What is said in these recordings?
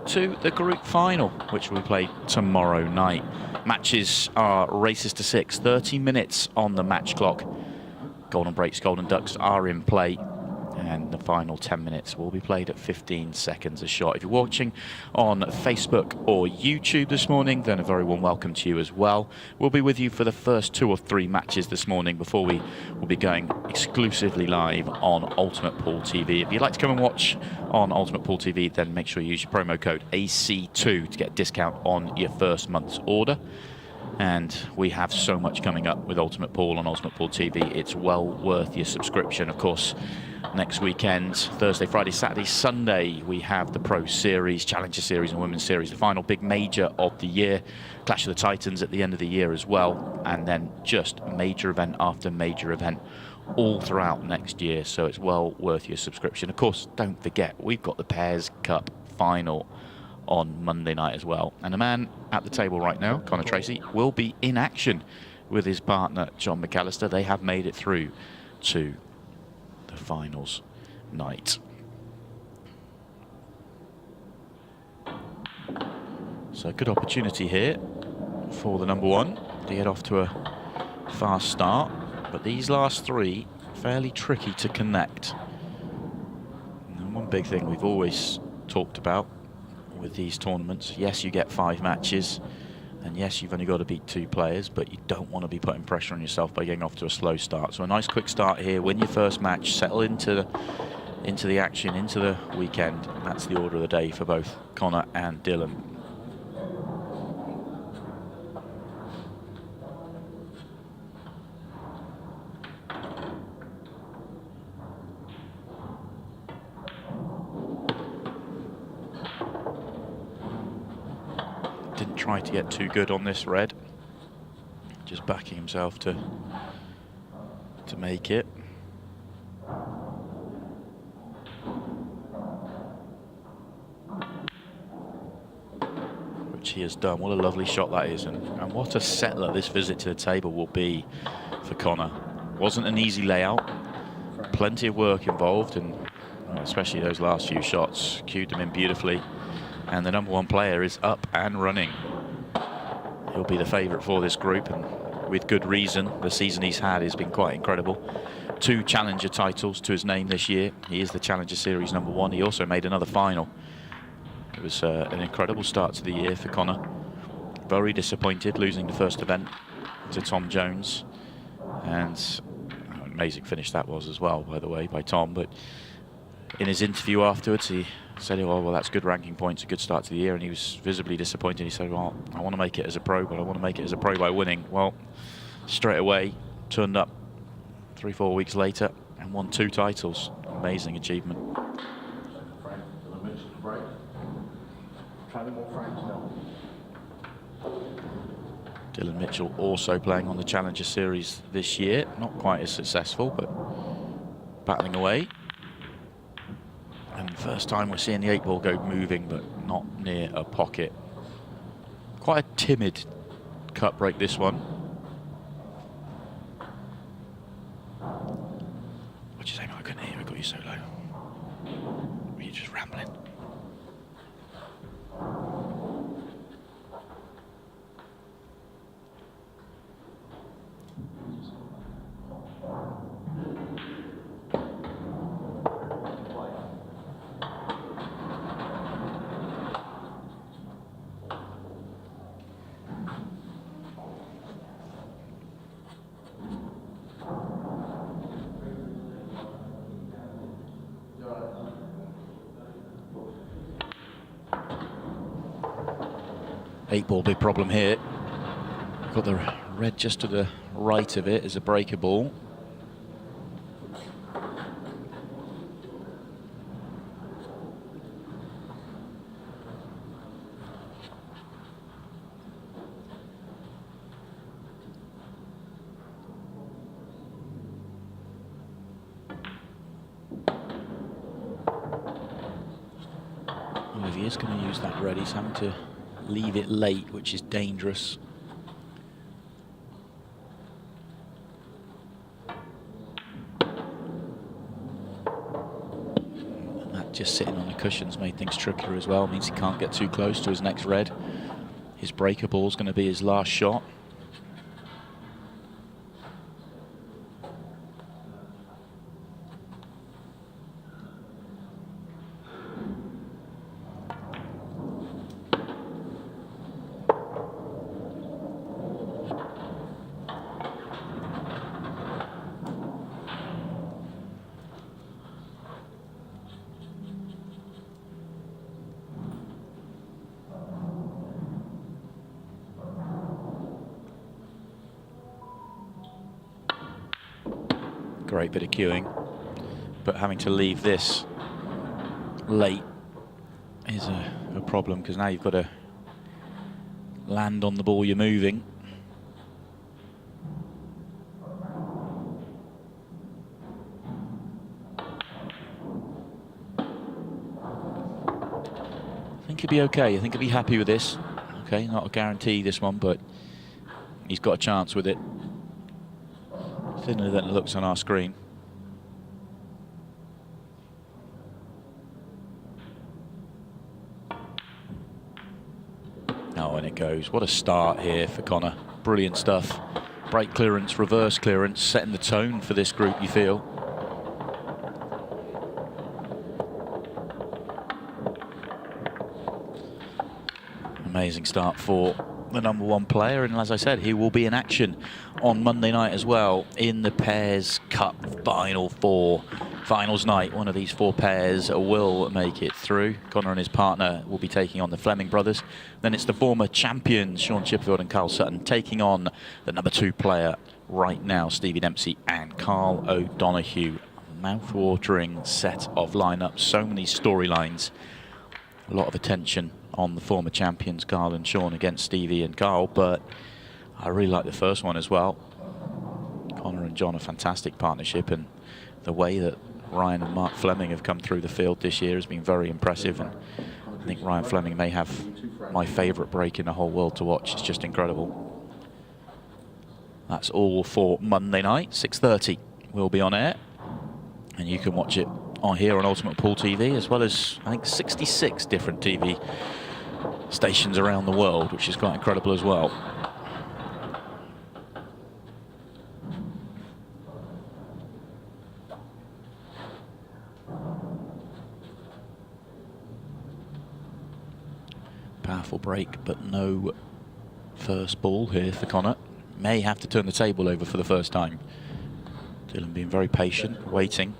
to the group final, which will be played tomorrow night. Matches are races to 6, 30 minutes on the match clock. Golden Breaks, Golden Ducks are in play, and the final 10 minutes will be played at 15 seconds a shot. If you're watching on Facebook or YouTube this morning, then a very warm welcome to you as well. We'll be with you for the first 2 or 3 matches this morning before we will be going exclusively live on Ultimate Pool TV. If you'd like to come and watch on Ultimate Pool TV, then make sure you use your promo code AC2 to get a discount on your first month's order. And we have so much coming up with Ultimate Pool on Ultimate Pool TV. It's well worth your subscription. Of course, next weekend, Thursday, Friday, Saturday, Sunday, we have the Pro Series, Challenger Series and Women's Series, the final big major of the year. Clash of the Titans at the end of the year as well. And then just major event after major event all throughout next year. So it's well worth your subscription. Of course, don't forget, we've got the Pairs Cup final on Monday night as well. And the man at the table right now, Connor Tracy, will be in action with his partner, John McAllister. They have made it through to the finals night. So a good opportunity here for the number one to get off to a fast start. But these last 3, fairly tricky to connect. And one big thing we've always talked about with these tournaments, yes, you get 5 matches, and yes, you've only got to beat 2 players, but you don't want to be putting pressure on yourself by getting off to a slow start. So a nice quick start here, win your first match, settle into the action, into the weekend. And that's the order of the day for both Connor and Dylan. Didn't try to get too good on this red, just backing himself to make it. Which he has done. What a lovely shot that is, and what a settler this visit to the table will be for Connor. Wasn't an easy layout, plenty of work involved, and especially those last few shots cued them in beautifully. And the number one player is up and running. He'll be the favourite for this group, and with good reason. The season he's had has been quite incredible. 2 Challenger titles to his name this year. He is the Challenger Series number 1. He also made another final. It was an incredible start to the year for Connor. Very disappointed losing the first event to Tom Jones. And an amazing finish that was as well, by the way, by Tom. But in his interview afterwards, he said, oh, well, that's good ranking points, a good start to the year, and he was visibly disappointed. He said, well, I want to make it as a pro, but I want to make it as a pro by winning. Well, straight away, turned up 3-4 weeks later and won 2 titles. Amazing achievement. Dylan Mitchell also playing on the Challenger Series this year. Not quite as successful, but battling away. And first time we're seeing the 8-ball go moving, but not near a pocket. Quite a timid cut break, this one. What'd you say, Mel? I couldn't hear. I got you so low. Were you just rambling? Eight-ball, big problem here. Got the red just to the right of it as a breaker ball. Well, if he is going to use that red, he's having to leave it late, which is dangerous. And that just sitting on the cushions made things trickier as well. Means he can't get too close to his next red. His breaker ball is going to be his last shot. Great bit of cueing, but having to leave this late is a problem, because now you've got to land on the ball you're moving. I think he'll be okay. I think he'll be happy with this. Okay, not a guarantee this one, but he's got a chance with it. Thinner than it looks on our screen. Oh, and it goes. What a start here for Connor. Brilliant stuff. Break clearance, reverse clearance, setting the tone for this group, you feel. Amazing start for the #1 player, and as I said, he will be in action on Monday night as well in the Pairs Cup Final 4. Finals night, one of these 4 pairs will make it through. Connor and his partner will be taking on the Fleming brothers. Then it's the former champions, Sean Chipperfield and Carl Sutton, taking on the #2 player right now, Stevie Dempsey and Carl O'Donoghue. Mouth-watering set of lineups, so many storylines, a lot of attention on the former champions, Carl and Sean, against Stevie and Carl, but I really like the first one as well. Connor and John, a fantastic partnership, and the way that Ryan and Mark Fleming have come through the field this year has been very impressive, and I think Ryan Fleming may have my favourite break in the whole world to watch. It's just incredible. That's all for Monday night, 6:30 we'll be on air, and you can watch it on here on Ultimate Pool TV, as well as I think 66 different TV stations around the world, which is quite incredible as well. Powerful break, but no first ball here for Connor. May have to turn the table over for the first time. Dylan being very patient, waiting.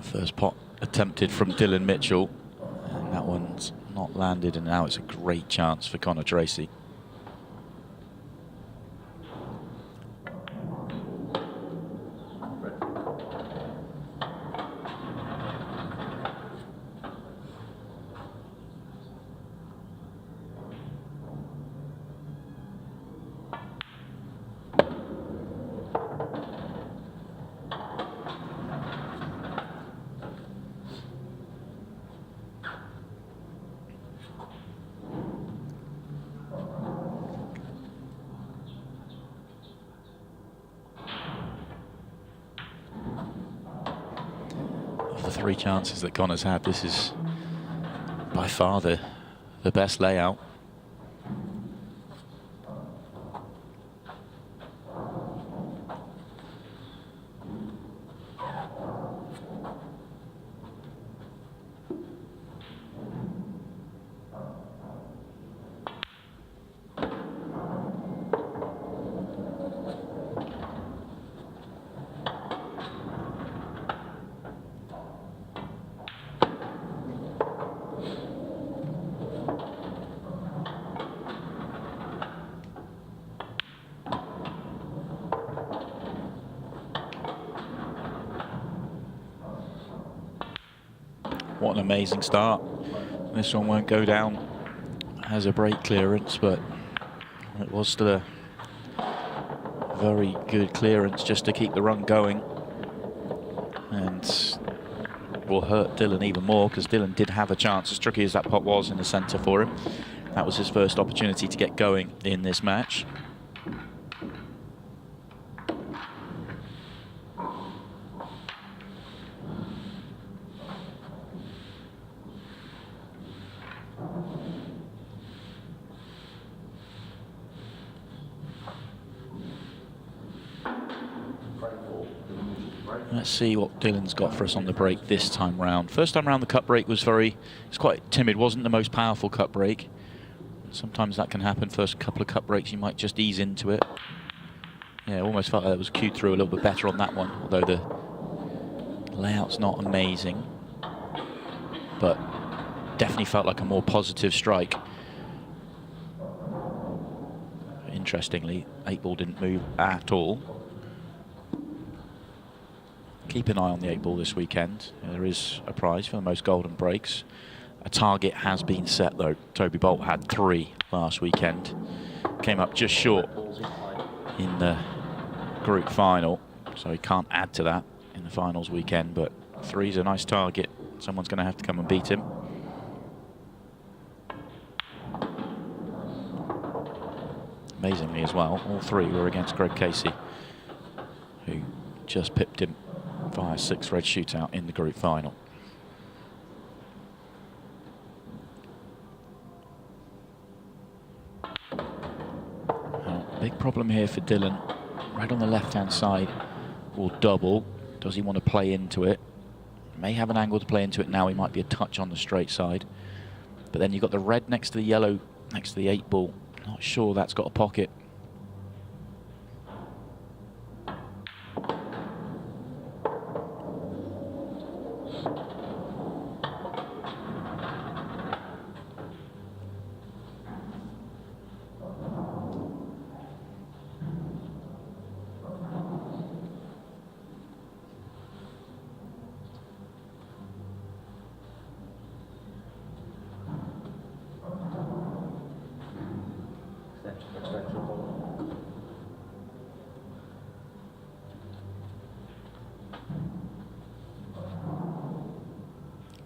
First pot attempted from Dylan Mitchell, and that one's not landed, and now it's a great chance for Connor Tracy. The 3 chances that Connor's had, this is by far the best layout. What an amazing start. This one won't go down as a break clearance, but it was still a very good clearance just to keep the run going. And will hurt Dylan even more, because Dylan did have a chance, as tricky as that pot was in the centre for him. That was his first opportunity to get going in this match. Let's see what Dylan's got for us on the break this time round. First time round, the cut break was quite timid, wasn't the most powerful cut break. Sometimes that can happen. First couple of cut breaks, you might just ease into it. Yeah, almost felt like it was cued through a little bit better on that one, although the layout's not amazing. But definitely felt like a more positive strike. Interestingly, 8-ball didn't move at all. Keep an eye on the 8-ball this weekend. There is a prize for the most golden breaks. A target has been set though. Toby Bolt had 3 last weekend. Came up just short in the group final, so he can't add to that in the finals weekend, but 3's a nice target. Someone's going to have to come and beat him. Amazingly as well, all 3 were against Greg Casey, who just pipped him via 6-red shootout in the group final. Now, big problem here for Dylan. Red on the left-hand side will double. Does he want to play into it? May have an angle to play into it now. He might be a touch on the straight side. But then you've got the red next to the yellow, next to the 8-ball. Not sure that's got a pocket.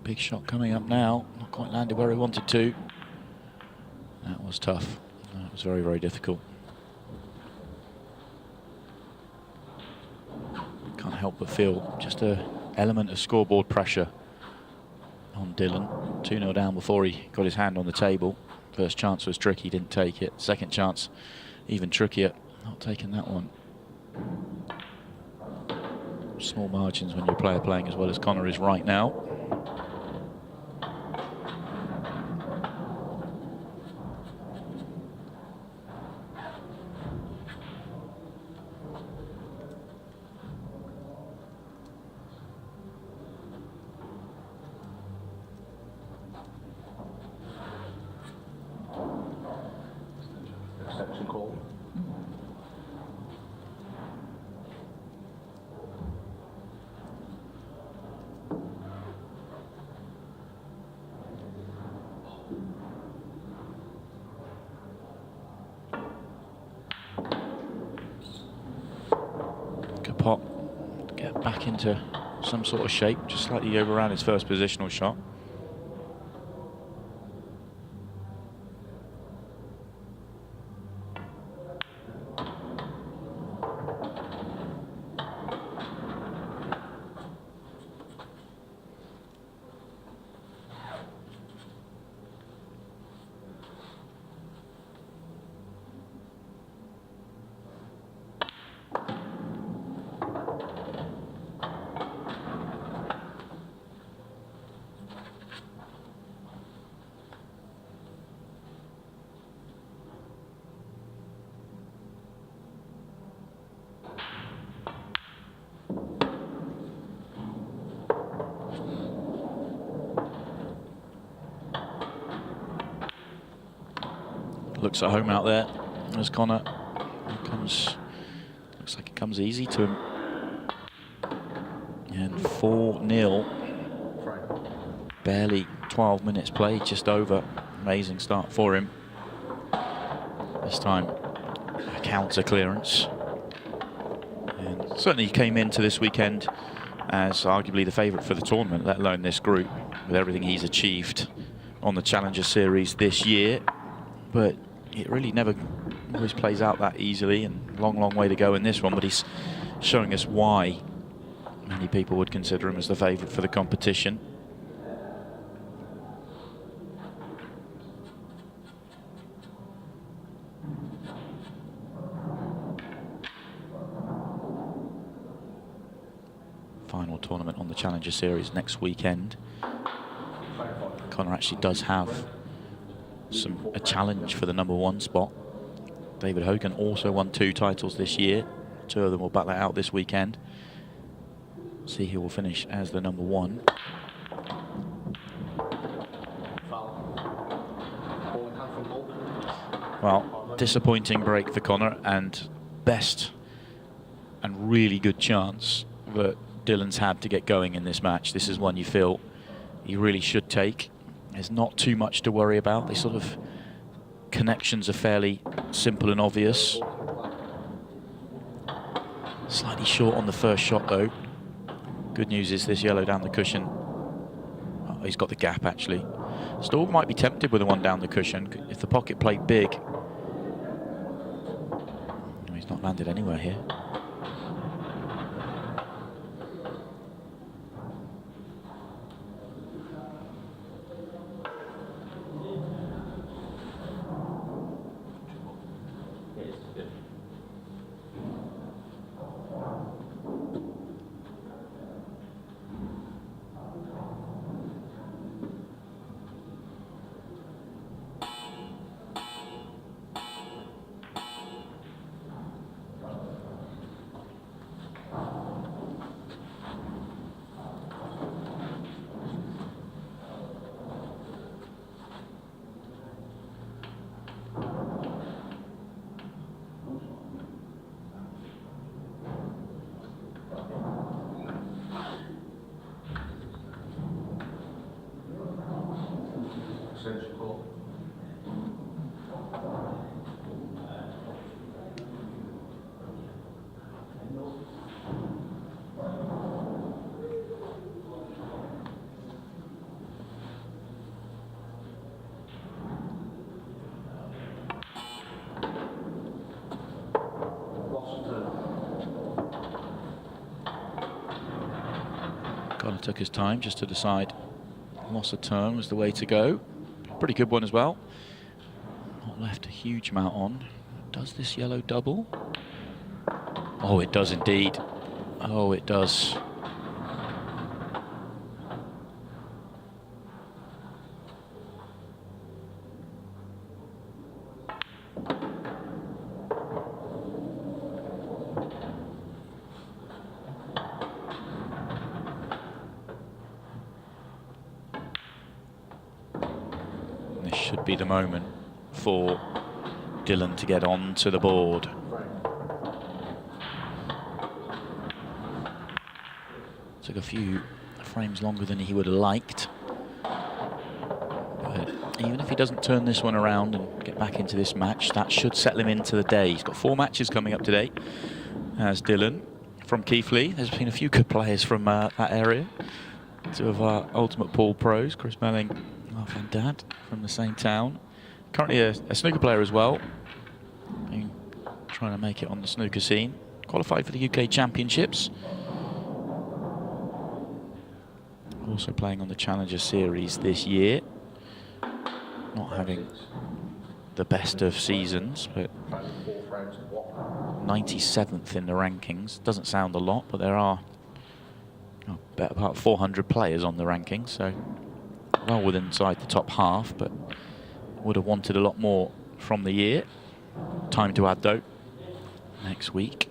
Big shot coming up now. Not quite landed where he wanted to. That was tough. That was very, very difficult. Can't help but feel just an element of scoreboard pressure on Dylan. 2-0 down before he got his hand on the table. First chance was tricky, didn't take it. Second chance, even trickier, not taking that one. Small margins when you're a player playing as well as Connor is right now. Pot, get back into some sort of shape, just slightly overran his first positional shot. Looks at home out there as Connor comes. Looks like it comes easy to him. And 4-0. Barely 12 minutes played, just over. Amazing start for him. This time, a counter clearance. And certainly came into this weekend as arguably the favourite for the tournament, let alone this group, with everything he's achieved on the Challenger Series this year. But it really never always plays out that easily, and long way to go in this one. But he's showing us why many people would consider him as the favourite for the competition. Final tournament on the Challenger Series next weekend. Connor actually does have a challenge for the #1 spot. David Hogan also won 2 titles this year. 2 of them will battle it out this weekend. See who will finish as the #1. Well, disappointing break for Connor, and best and really good chance that Dylan's had to get going in this match. This is one you feel he really should take. There's not too much to worry about. The sort of connections are fairly simple and obvious. Slightly short on the first shot though. Good news is this yellow down the cushion. Oh, he's got the gap actually. Storg might be tempted with the one down the cushion if the pocket played big. No, he's not landed anywhere here. Connor took his time just to decide loss of turn was the way to go. Pretty good one as well. Not left a huge amount on. Does this yellow double? Oh, it does indeed. Oh, it does. Should be the moment for Dylan to get on to the board. Took a few frames longer than he would have liked. But even if he doesn't turn this one around and get back into this match, that should settle him into the day. He's got 4 matches coming up today as Dylan from Keighley. There's been a few good players from that area. 2 of our Ultimate Pool pros, Chris Melling, and Dad from the same town. Currently a snooker player as well. Been trying to make it on the snooker scene. Qualified for the UK Championships. Also playing on the Challenger Series this year. Not having the best of seasons, but 97th in the rankings. Doesn't sound a lot, but there are about 400 players on the rankings, so well within inside the top half, but would have wanted a lot more from the year. Time to add though, next week.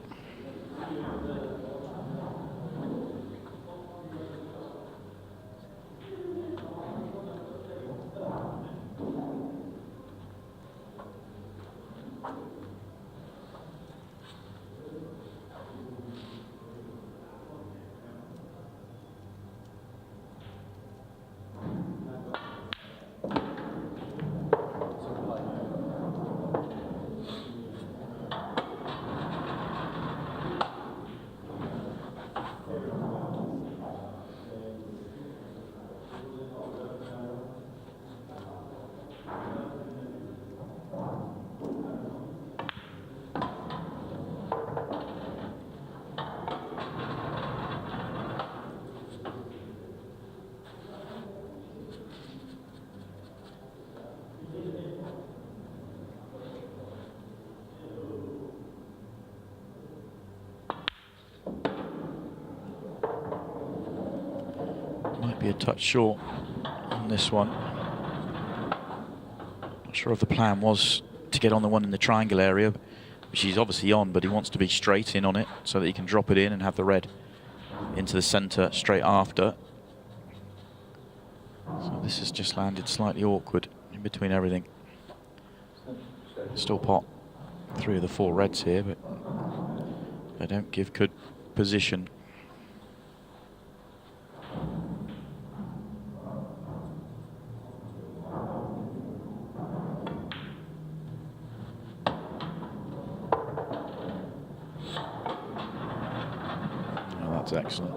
Might be a touch short on this one. Not sure if the plan was to get on the one in the triangle area, which he's obviously on, but he wants to be straight in on it so that he can drop it in and have the red into the centre straight after. So this has just landed slightly awkward in between everything. Still pot 3 of the 4 reds here, but they don't give good position. Oh, that's excellent.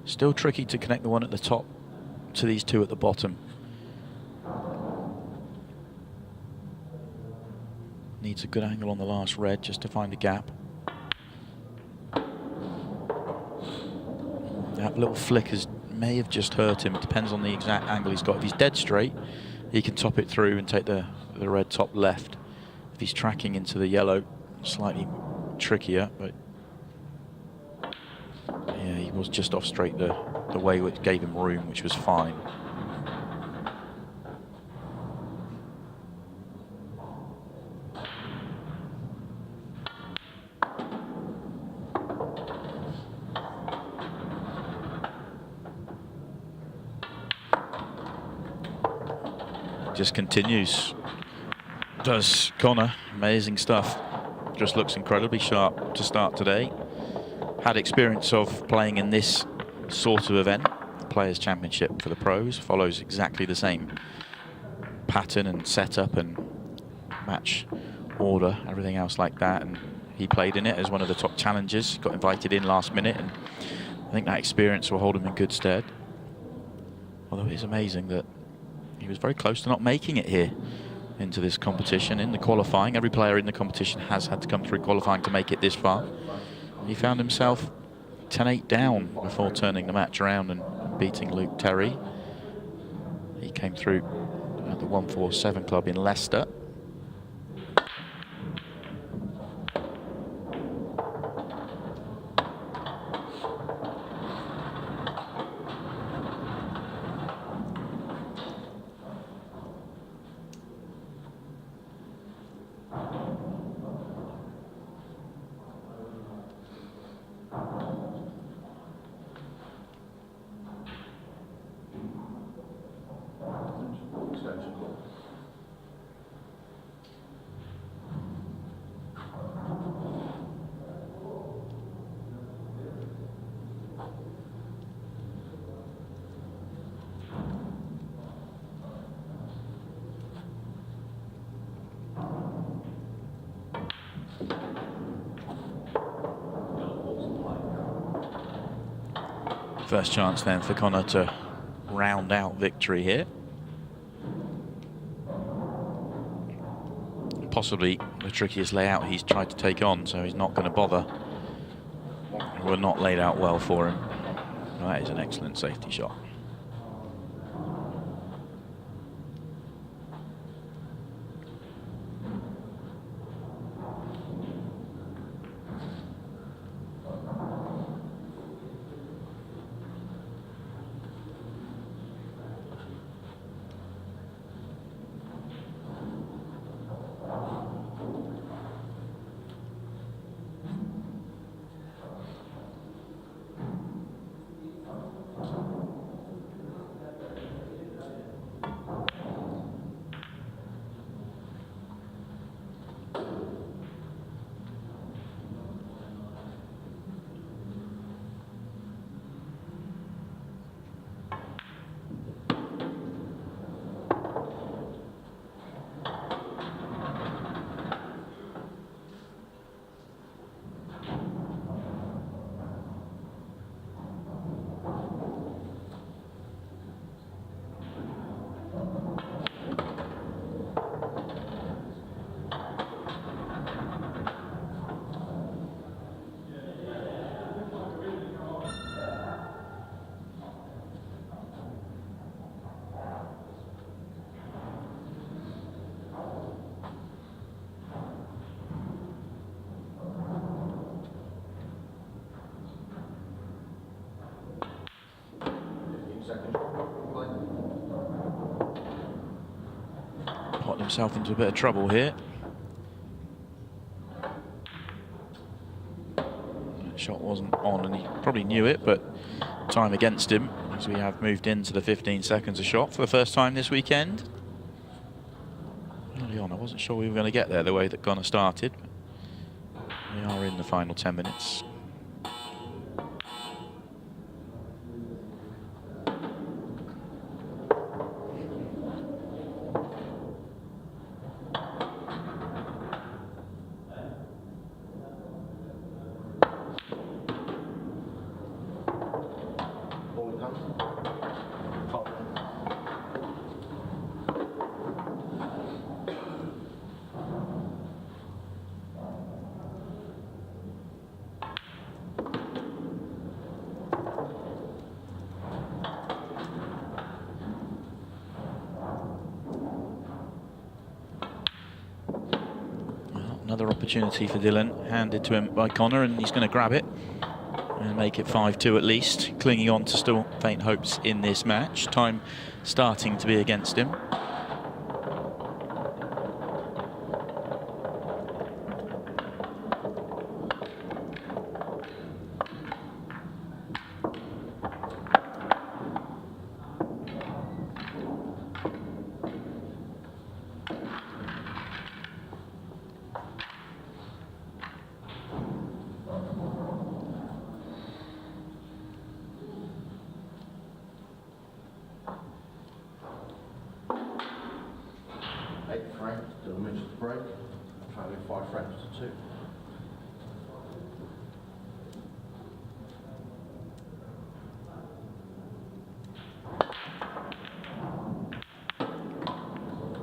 Still tricky to connect the one at the top to these 2 at the bottom. Needs a good angle on the last red just to find a gap. That little flick may have just hurt him. It depends on the exact angle he's got. If he's dead straight, he can top it through and take the red top left. If he's tracking into the yellow, slightly trickier, but yeah, he was just off straight the way which gave him room, which was fine. Just continues, does Connor. Amazing stuff. Just looks incredibly sharp to start today. Had experience of playing in this sort of event, Players' Championship for the pros. Follows exactly the same pattern and setup and match order, everything else like that. And he played in it as one of the top challengers. Got invited in last minute, and I think that experience will hold him in good stead. Although it is amazing that he was very close to not making it here into this competition. In the qualifying, every player in the competition has had to come through qualifying to make it this far. He found himself 10-8 down before turning the match around and beating Luke Terry. He came through at the 147 club in Leicester. First chance then for Connor to round out victory here. Possibly the trickiest layout he's tried to take on, so he's not going to bother. We're not laid out well for him. That is an excellent safety shot. himself into a bit of trouble here. Shot wasn't on, and he probably knew it, but time against him as we have moved into the 15 seconds of shot for the first time this weekend. Early on, I wasn't sure we were going to get there the way that Connor started. We are in the final 10 minutes. Another opportunity for Dylan, handed to him by Connor, and he's going to grab it and make it 5-2 at least, clinging on to still faint hopes in this match. Time starting to be against him.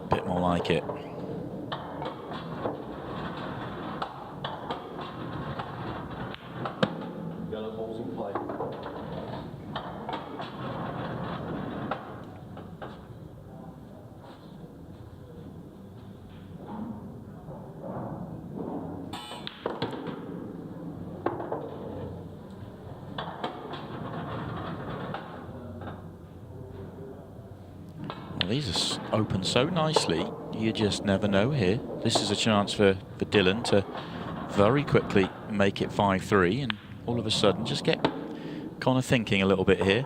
Bit more like it. Yellow balls in play. Well, these are open so nicely, you just never know here. This is a chance for Dylan to very quickly make it 5-3 and all of a sudden just get Connor thinking a little bit here.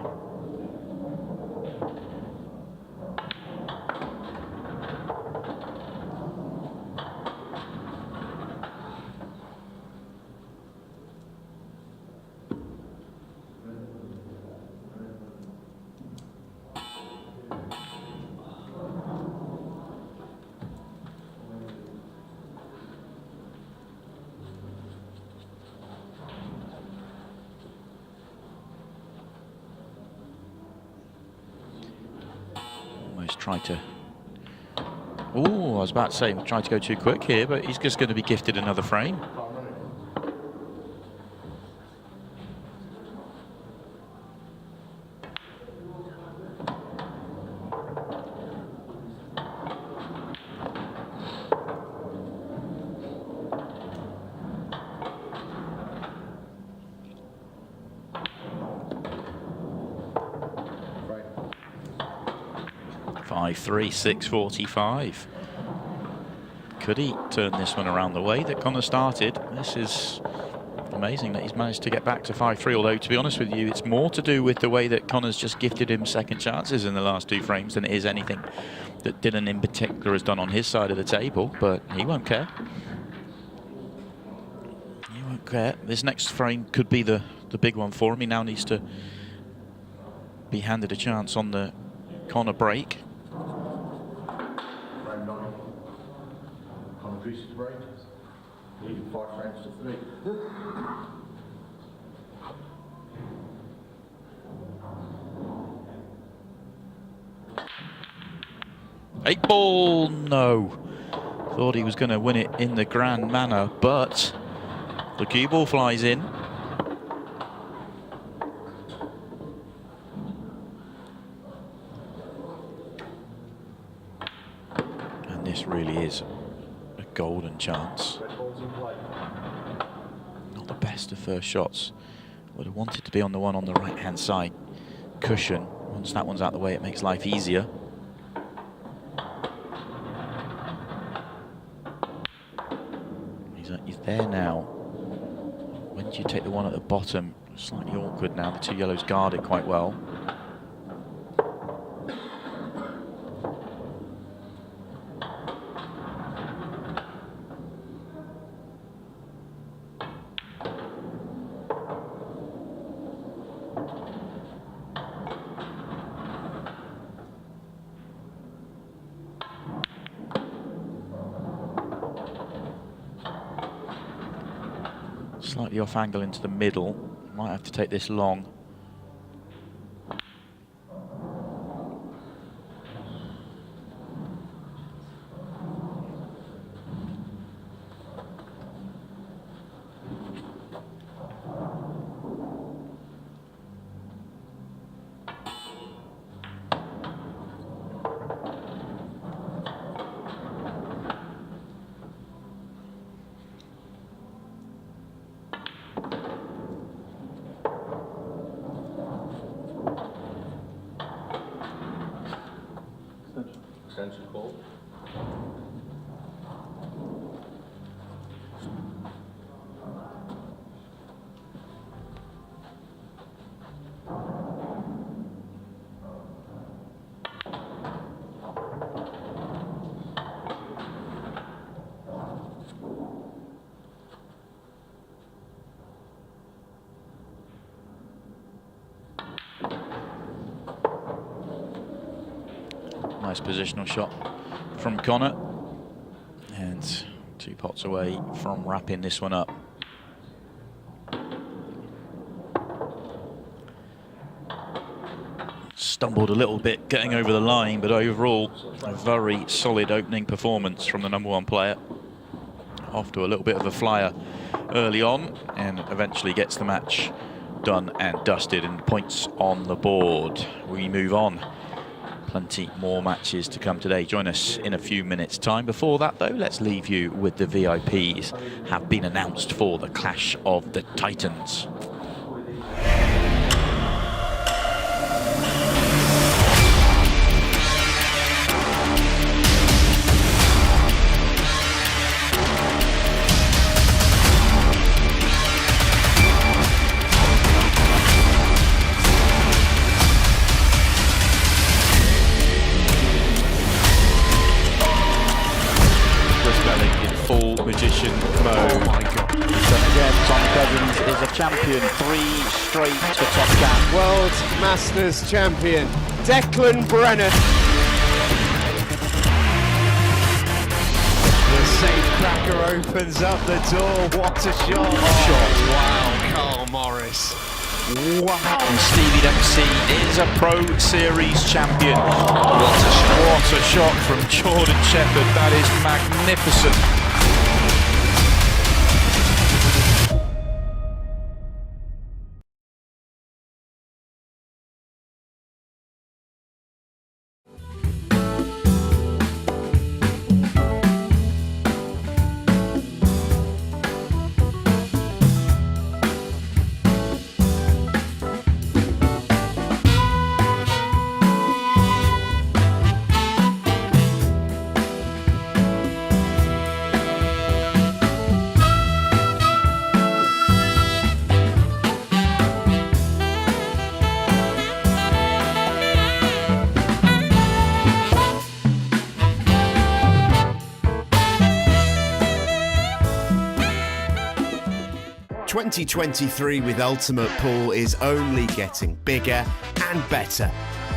Tried to... Oh, I was about to say, tried to go too quick here, but he's just going to be gifted another frame. By 6:45. Could he turn this one around the way that Connor started? This is amazing that he's managed to get back to 5-3, although to be honest with you, it's more to do with the way that Connor's just gifted him second chances in the last two frames than it is anything that Dylan in particular has done on his side of the table, but he won't care. He won't care. This next frame could be the big one for him. He now needs to be handed a chance on the Connor break. Increases break, leading 5 frames to 3. 8 ball, no. Thought he was going to win it in the grand manner, but the cue ball flies in. And this really is golden chance. Not the best of first shots. Would have wanted to be on the one on the right hand side cushion. Once that one's out of the way, it makes life easier. He's there now. When do you take the one at the bottom? Slightly awkward now. The two yellows guard it quite well. Slightly off angle into the middle. Might have to take this long. Extension call. Nice positional shot from Connor, and 2 pots away from wrapping this one up. Stumbled a little bit getting over the line, but overall a very solid opening performance from the #1 player. Off to a little bit of a flyer early on, and eventually gets the match done and dusted, and points on the board. We move on. Plenty more matches to come today. Join us in a few minutes' time. Before that, though, let's leave you with the VIPs have been announced for the Clash of the Titans. Magician mode. Oh my God. And again, Tom Cousins is a champion. 3 straight to top cap. World Masters champion, Declan Brennan. The safe cracker opens up the door. What a shot. Wow, Carl Morris. Wow. And Stevie Dempsey is a Pro Series champion. What a shot. What a shot from Jordan Shepherd. That is magnificent. ...2023 with Ultimate Pool is only getting bigger and better.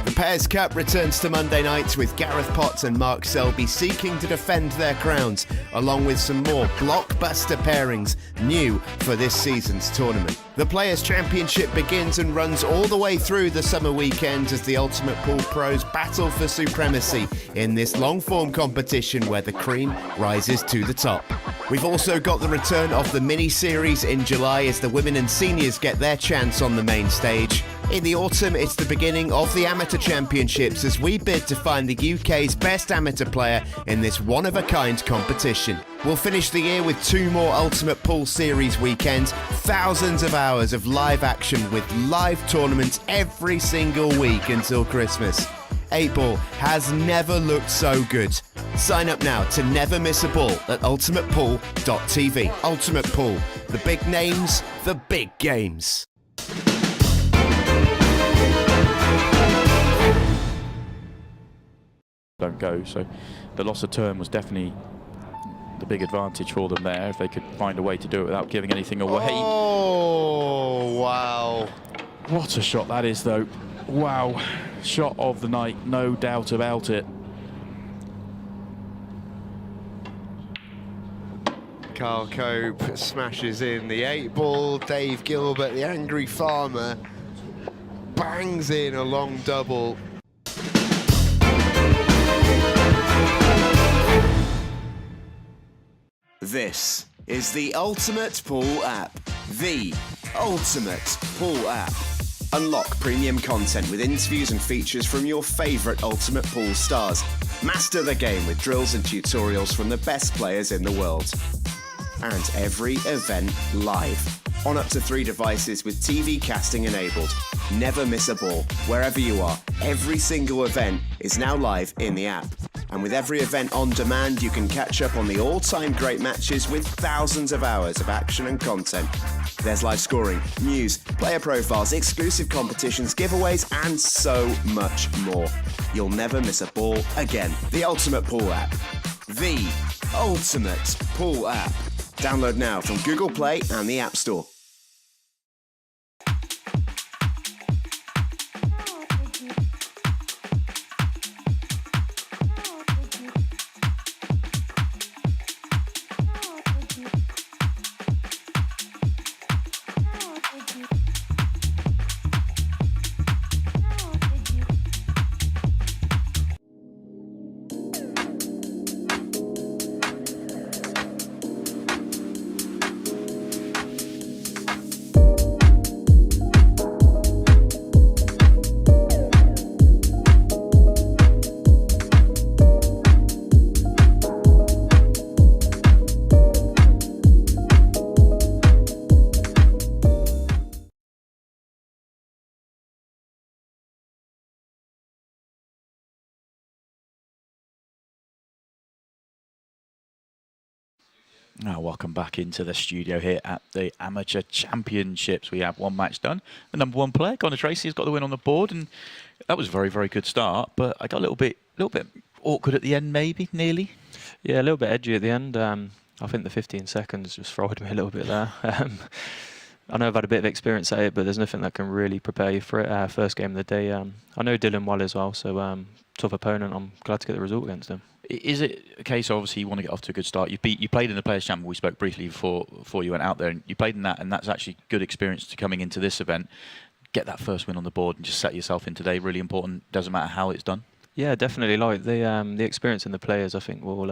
The Pairs Cup returns to Monday nights with Gareth Potts and Mark Selby seeking to defend their crowns, along with some more blockbuster pairings new for this season's tournament. The Players' Championship begins and runs all the way through the summer weekend as the Ultimate Pool pros battle for supremacy in this long-form competition where the cream rises to the top. We've also got the return of the mini-series in July as the women and seniors get their chance on the main stage. In the autumn, it's the beginning of the Amateur Championships as we bid to find the UK's best amateur player in this one-of-a-kind competition. We'll finish the year with 2 more Ultimate Pool Series weekends, thousands of hours of live action with live tournaments every single week until Christmas. 8 Ball has never looked so good. Sign up now to never miss a ball at ultimatepool.tv. Ultimate Pool, the big names, the big games. Don't go, so the loss of turn was definitely the big advantage for them there, if they could find a way to do it without giving anything away. Oh, wow. What a shot that is, though. Wow. Shot of the night, no doubt about it. Carl Cope smashes in the 8-ball. Dave Gilbert, the angry farmer, bangs in a long double. This is the Ultimate Pool app. The Ultimate Pool app. Unlock premium content with interviews and features from your favourite Ultimate Pool stars. Master the game with drills and tutorials from the best players in the world. And every event live. On up to 3 devices with TV casting enabled. Never miss a ball. Wherever you are, every single event is now live in the app. And with every event on demand, you can catch up on the all-time great matches with thousands of hours of action and content. There's live scoring, news, player profiles, exclusive competitions, giveaways, and so much more. You'll never miss a ball again. The Ultimate Pool app. The Ultimate Pool app. Download now from Google Play and the App Store. Now, welcome back into the studio here at the Amateur Championships. We have one match done. The number 1 player, Connor Tracy, has got the win on the board, and that was a very, very good start. But I got a little bit awkward at the end, maybe, nearly. Yeah, a little bit edgy at the end. I think the 15 seconds just fried me a little bit there. I know I've had a bit of experience at it, but there's nothing that can really prepare you for it. First game of the day. I know Dylan well as well, so tough opponent. I'm glad to get the result against him. Is it a case, obviously, you want to get off to a good start? You played in the Players' Champion. We spoke briefly before you went out there, and you played in that, and that's actually good experience to coming into this event. Get that first win on the board and just set yourself in today. Really important. Doesn't matter how it's done. Yeah, definitely. Like the experience in the players, I think will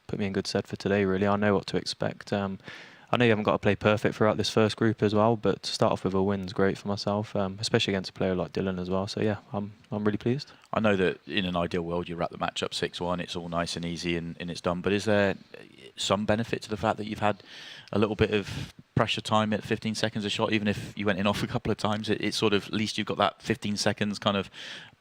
put me in good stead for today. Really, I know what to expect. I know you haven't got to play perfect throughout this first group as well, but to start off with a win's great for myself, especially against a player like Dylan as well. So yeah, I'm really pleased. I know that in an ideal world you wrap the match up 6-1, it's all nice and easy and it's done, but is there some benefit to the fact that you've had a little bit of pressure time at 15 seconds a shot, even if you went in off a couple of times? It's sort of, at least you've got that 15 seconds kind of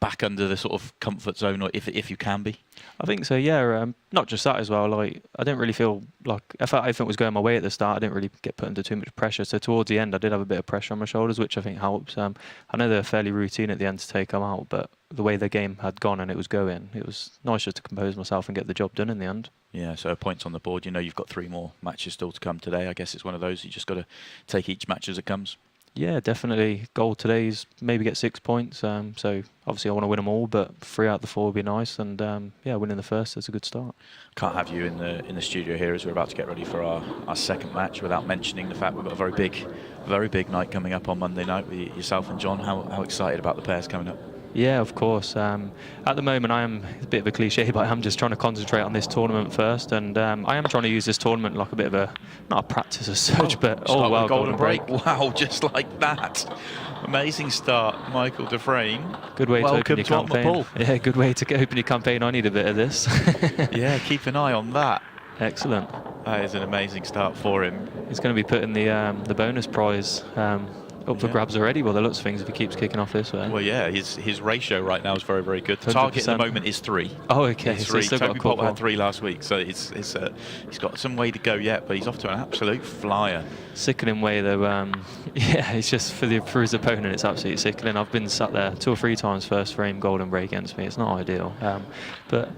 back under the sort of comfort zone, or if you can be. I think so, yeah. Not just that as well. Like, I didn't really feel like, I felt everything was going my way at the start. I didn't really get put under too much pressure. So towards the end, I did have a bit of pressure on my shoulders, which I think helps. I know they're fairly routine at the end to take them out, but the way the game had gone and it was going, it was nice just to compose myself and get the job done in the end. Yeah, so points on the board. You know you've got 3 more matches still to come today. I guess it's one of those, you just got to take each match as it comes. Yeah, definitely. Goal today is maybe get 6 points. So obviously I want to win them all, but 3 out of the 4 would be nice. And yeah, winning the first is a good start. Can't have you in the studio here as we're about to get ready for our second match without mentioning the fact we've got a very big night coming up on Monday night with yourself and John. How excited about the pairs coming up? Yeah, of course. At the moment, I am a bit of a cliche, but I'm just trying to concentrate on this tournament first, and I am trying to use this tournament like a bit of not a practice as such, but wow, golden break. Wow, just like that. Amazing start, Michael de Frain. Good way to open your campaign. Pool. Yeah, good way to open your campaign. I need a bit of this. Yeah, keep an eye on that. Excellent. That is an amazing start for him. He's going to be putting the bonus prize Up for grabs already, well, the looks of things if he keeps kicking off this way. Well, yeah, his ratio right now is very, very good. The target at the moment is 3. Oh, okay. It's So 3. he's still got a Toby Popper couple. had 3 last week, so he's got some way to go yet, but he's off to an absolute flyer. Sickening way though. Yeah, it's just for his opponent, it's absolutely sickening. I've been sat there 2 or 3 times first frame golden break against me. It's not ideal, but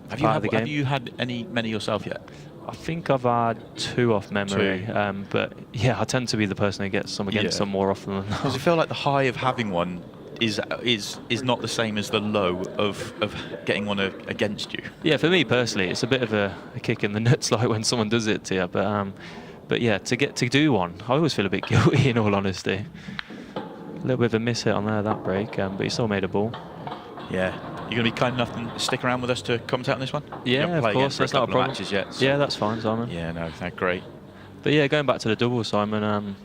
Have you had many yourself yet? I think I've had 2 off memory, but yeah, I tend to be the person who gets some against some more often than not. Because I feel like the high of having one is not the same as the low of getting one against you. Yeah, for me personally, it's a bit of a kick in the nuts, like when someone does it to you. But yeah, to get to do one, I always feel a bit guilty in all honesty. A little bit of a miss hit on there that break, but he still made a ball. Yeah. You're going to be kind enough to stick around with us to commentate on this one? Yeah, of course. That's not a problem. Matches yet, so. Yeah, that's fine, Simon. Yeah, no, great. But yeah, going back to the double, Simon,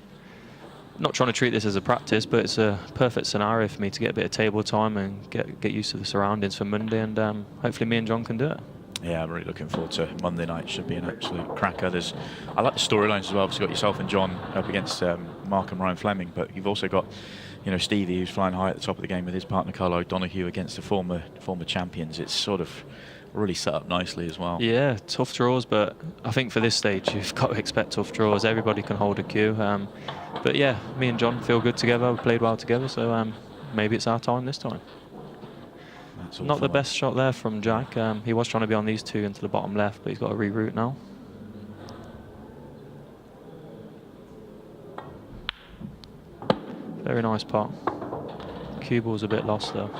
not trying to treat this as a practice, but it's a perfect scenario for me to get a bit of table time and get used to the surroundings for Monday, and hopefully me and John can do it. Yeah, I'm really looking forward to Monday night. Should be an absolute cracker. I like the storylines as well. Obviously, got yourself and John up against Mark and Ryan Fleming, but you've also got, Stevie, who's flying high at the top of the game with his partner Carl O'Donoghue against the former champions. It's sort of really set up nicely as well. Yeah, tough draws, but I think for this stage you've got to expect tough draws. Everybody can hold a cue. But yeah, me and John feel good together. We played well together, so maybe it's our time this time. Not the best shot there from Jack. He was trying to be on these 2 into the bottom left, but he's got to reroute now. Very nice pot. Cue ball's a bit lost though.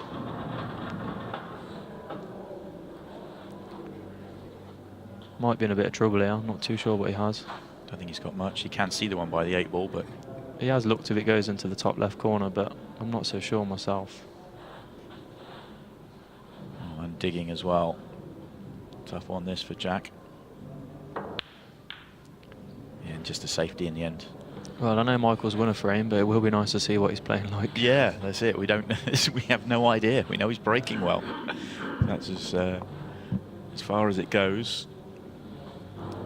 Might be in a bit of trouble here. I'm not too sure what he has. Don't think he's got much. He can see the one by the 8 ball, but he has looked if it goes into the top left corner, but I'm not so sure myself. Oh, and digging as well. Tough one this for Jack. Yeah, and just a safety in the end. Well, I know Michael's won a frame, but it will be nice to see what he's playing like. Yeah, that's it. We don't. We have no idea. We know he's breaking well. That's as far as it goes.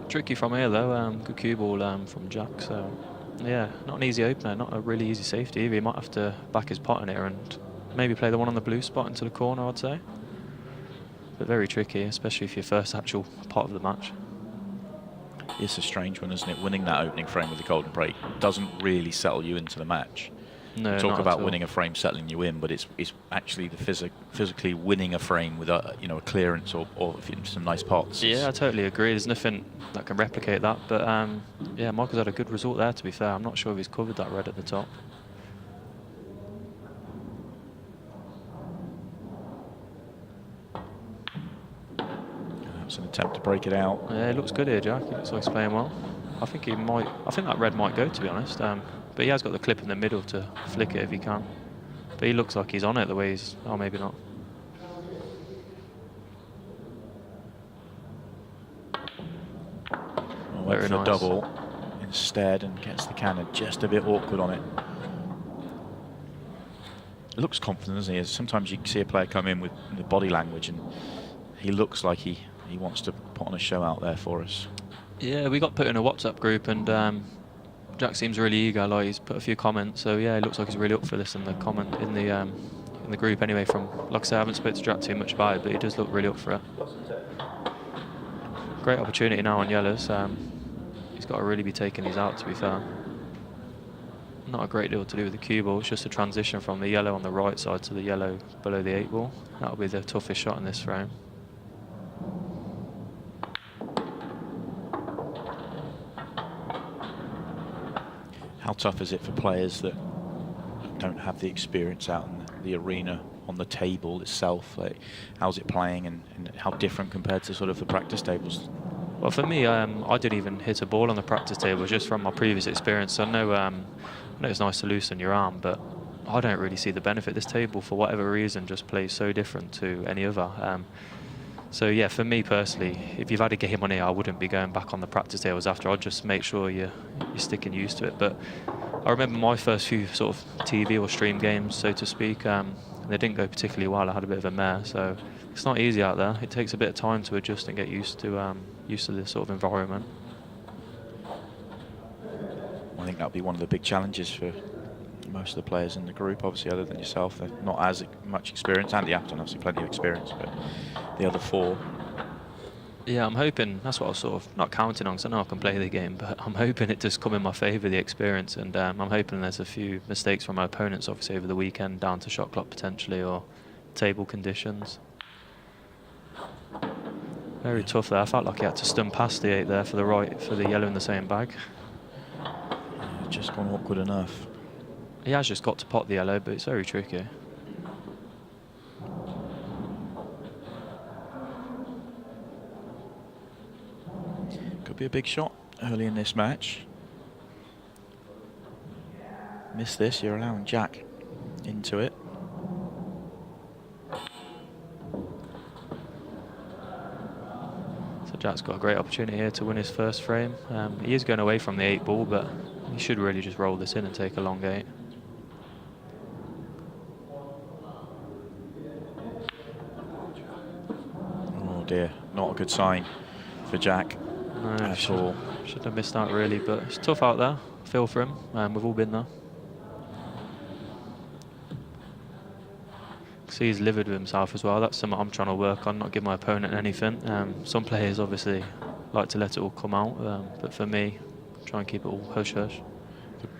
Tricky from here though. Good cue ball from Jack. So yeah, not an easy opener, not a really easy safety either. He might have to back his pot in here and maybe play the one on the blue spot into the corner, I'd say. But very tricky, especially for your first actual pot of the match. It's a strange one, isn't it? Winning that opening frame with the golden break doesn't really settle you into the match. No, we talk not about at winning a frame settling you in, but it's actually the physically winning a frame with a a clearance or some nice pots. Yeah, I totally agree. There's nothing that can replicate that. But yeah, Michael's had a good result there. To be fair, I'm not sure if he's covered that red at the top. It's an attempt to break it out. Yeah, it looks good here, Jack. It looks like he's playing well. I think he might. I think that red might go, to be honest. But he has got the clip in the middle to flick it if he can. But he looks like he's on it the way he's. Oh, maybe not. Went for the double instead and gets the cannon just a bit awkward on it. It looks confident, doesn't he? Sometimes you see a player come in with the body language and he looks like he wants to put on a show out there for us. Yeah, we got put in a WhatsApp group and Jack seems really eager. Like he's put a few comments, so yeah, it looks like he's really up for this in the comment in the group anyway. From like I said, I haven't spoken to Jack too much about it, but he does look really up for it. Great opportunity now on yellows. He's got to really be taking these out, to be fair. Not a great deal to do with the cue ball. It's just a transition from the yellow on the right side to the yellow below the 8 ball. That'll be the toughest shot in this frame. How tough is it for players that don't have the experience out in the arena on the table itself? Like, how's it playing and how different compared to sort of the practice tables? Well, for me, I didn't even hit a ball on the practice table just from my previous experience. I know it's nice to loosen your arm, but I don't really see the benefit. This table, for whatever reason, just plays so different to any other. So yeah, for me personally, if you've had a game on here, I wouldn't be going back on the practice tables after. I'd just make sure you're sticking used to it. But I remember my first few sort of TV or stream games, so to speak, they didn't go particularly well. I had a bit of a mare, so it's not easy out there. It takes a bit of time to adjust and get used to this sort of environment. I think that'll be one of the big challenges for most of the players in the group, obviously, other than yourself, they're not as much experience. Andy Appleton, obviously, plenty of experience, but the other 4. Yeah, I'm hoping, that's what I was sort of not counting on, because I know I can play the game, but I'm hoping it does come in my favour, the experience, and I'm hoping there's a few mistakes from my opponents, obviously, over the weekend, down to shot clock potentially, or table conditions. Very tough there. I felt like he had to stun past the 8 there for the right, for the yellow in the same bag. Just gone awkward enough. He has just got to pot the yellow, but it's very tricky. Could be a big shot early in this match. Miss this, you're allowing Jack into it. So Jack's got a great opportunity here to win his first frame. He is going away from the 8 ball, but he should really just roll this in and take a long 8. Oh dear, not a good sign for Jack at all. Should have missed out really, but it's tough out there. I feel for him. We've all been there. See, he's livid with himself as well. That's something I'm trying to work on, not give my opponent anything. Some players obviously like to let it all come out, but for me, try and keep it all hush-hush.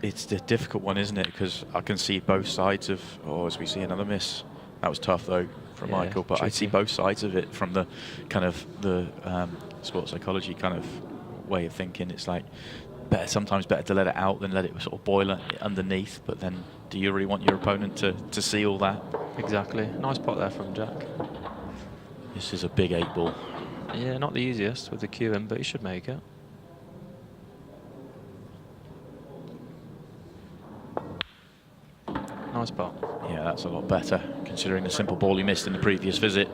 It's the difficult one, isn't it? Because I can see both sides of, as we see another miss. That was tough though from Michael, but I see both sides of it from the kind of the sports psychology kind of way of thinking. It's like sometimes better to let it out than let it sort of boil underneath, but then do you really want your opponent to see all that? Exactly. Nice pot there from Jack. This is a big 8 ball. Yeah, not the easiest with the cue in, but he should make it. Nice pot. Yeah, that's a lot better considering the simple ball he missed in the previous visit,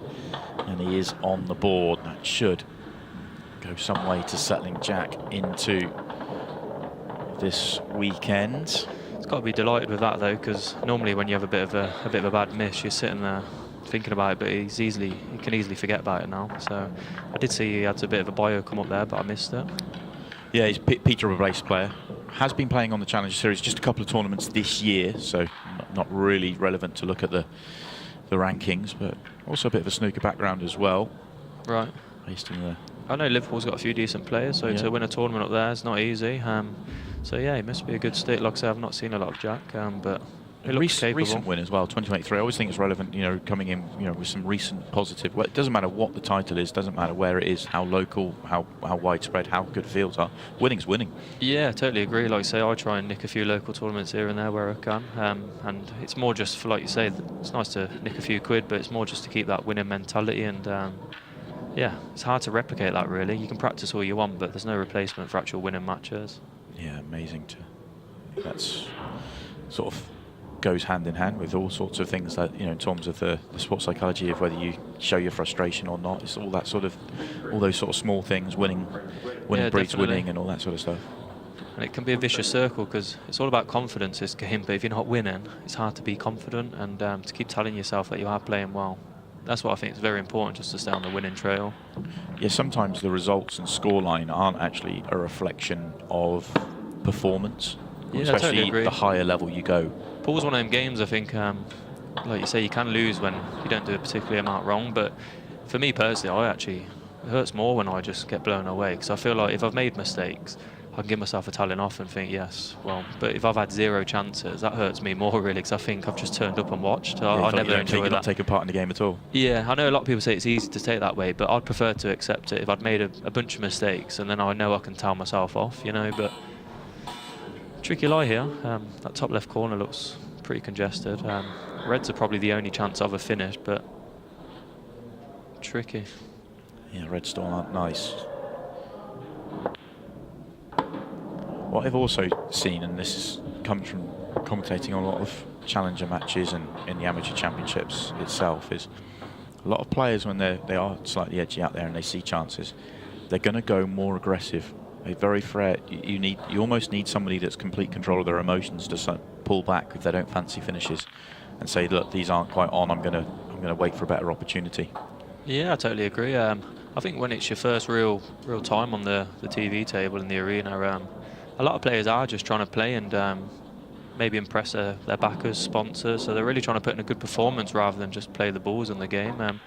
and he is on the board. That should go some way to settling Jack into this weekend. He's got to be delighted with that though, because normally when you have a bit of a bad miss, you're sitting there thinking about it, but he can easily forget about it now. So I did see he had a bit of a bio come up there, but I missed it. Yeah, he's Peter of a race player. Has been playing on the Challenger Series, just a couple of tournaments this year, so not really relevant to look at the rankings, but also a bit of a snooker background as well. Right. Based in the. I know Liverpool's got a few decent players, so to win a tournament up there is not easy. So yeah, he must be a good stick. Like I say, I've not seen a lot of Jack, but he looks capable. Recent win as well, 2023. I always think it's relevant, coming in, with some recent positive. Well, it doesn't matter what the title is, doesn't matter where it is, how local, how widespread, how good fields are. Winning's winning. Yeah, totally agree. Like I say, I try and nick a few local tournaments here and there where I can, and it's more just for, like you say, it's nice to nick a few quid, but it's more just to keep that winning mentality. And yeah, it's hard to replicate that really. You can practice all you want, but there's no replacement for actual winning matches. Yeah, amazing. That's sort of goes hand in hand with all sorts of things that, in terms of the sports psychology of whether you show your frustration or not. It's all that sort of, all those sort of small things, winning breeds definitely. winning and all that sort of stuff. And it can be a vicious circle because it's all about confidence, this game, but if you're not winning, it's hard to be confident and to keep telling yourself that you are playing well. That's what I think is very important, just to stay on the winning trail. Yeah, sometimes the results and scoreline aren't actually a reflection of performance, especially totally agree. The higher level you go. Pool's one of them games, I think, like you say, you can lose when you don't do a particular amount wrong, but for me personally, it hurts more when I just get blown away, because I feel like if I've made mistakes, I can give myself a telling off and think, yes, well, but if I've had 0 chances, that hurts me more really, because I think I've just turned up and watched. I never enjoy that. Not taking part in the game at all. Yeah, I know a lot of people say it's easy to take that way, but I'd prefer to accept it if I'd made a bunch of mistakes and then I know I can tell myself off, but tricky lie here. That top left corner looks pretty congested. Reds are probably the only chance of a finish, but tricky. Yeah, reds still aren't nice. What I've also seen, and this comes from commentating on a lot of challenger matches and in the amateur championships itself, is a lot of players when they are slightly edgy out there and they see chances, they're going to go more aggressive. They're very fair. You almost need somebody that's complete control of their emotions to pull back if they don't fancy finishes, and say, look, these aren't quite on. I'm going to wait for a better opportunity. Yeah, I totally agree. I think when it's your first real time on the TV table in the arena, a lot of players are just trying to play, and maybe impress their backers, sponsors. So they're really trying to put in a good performance rather than just play the balls in the game.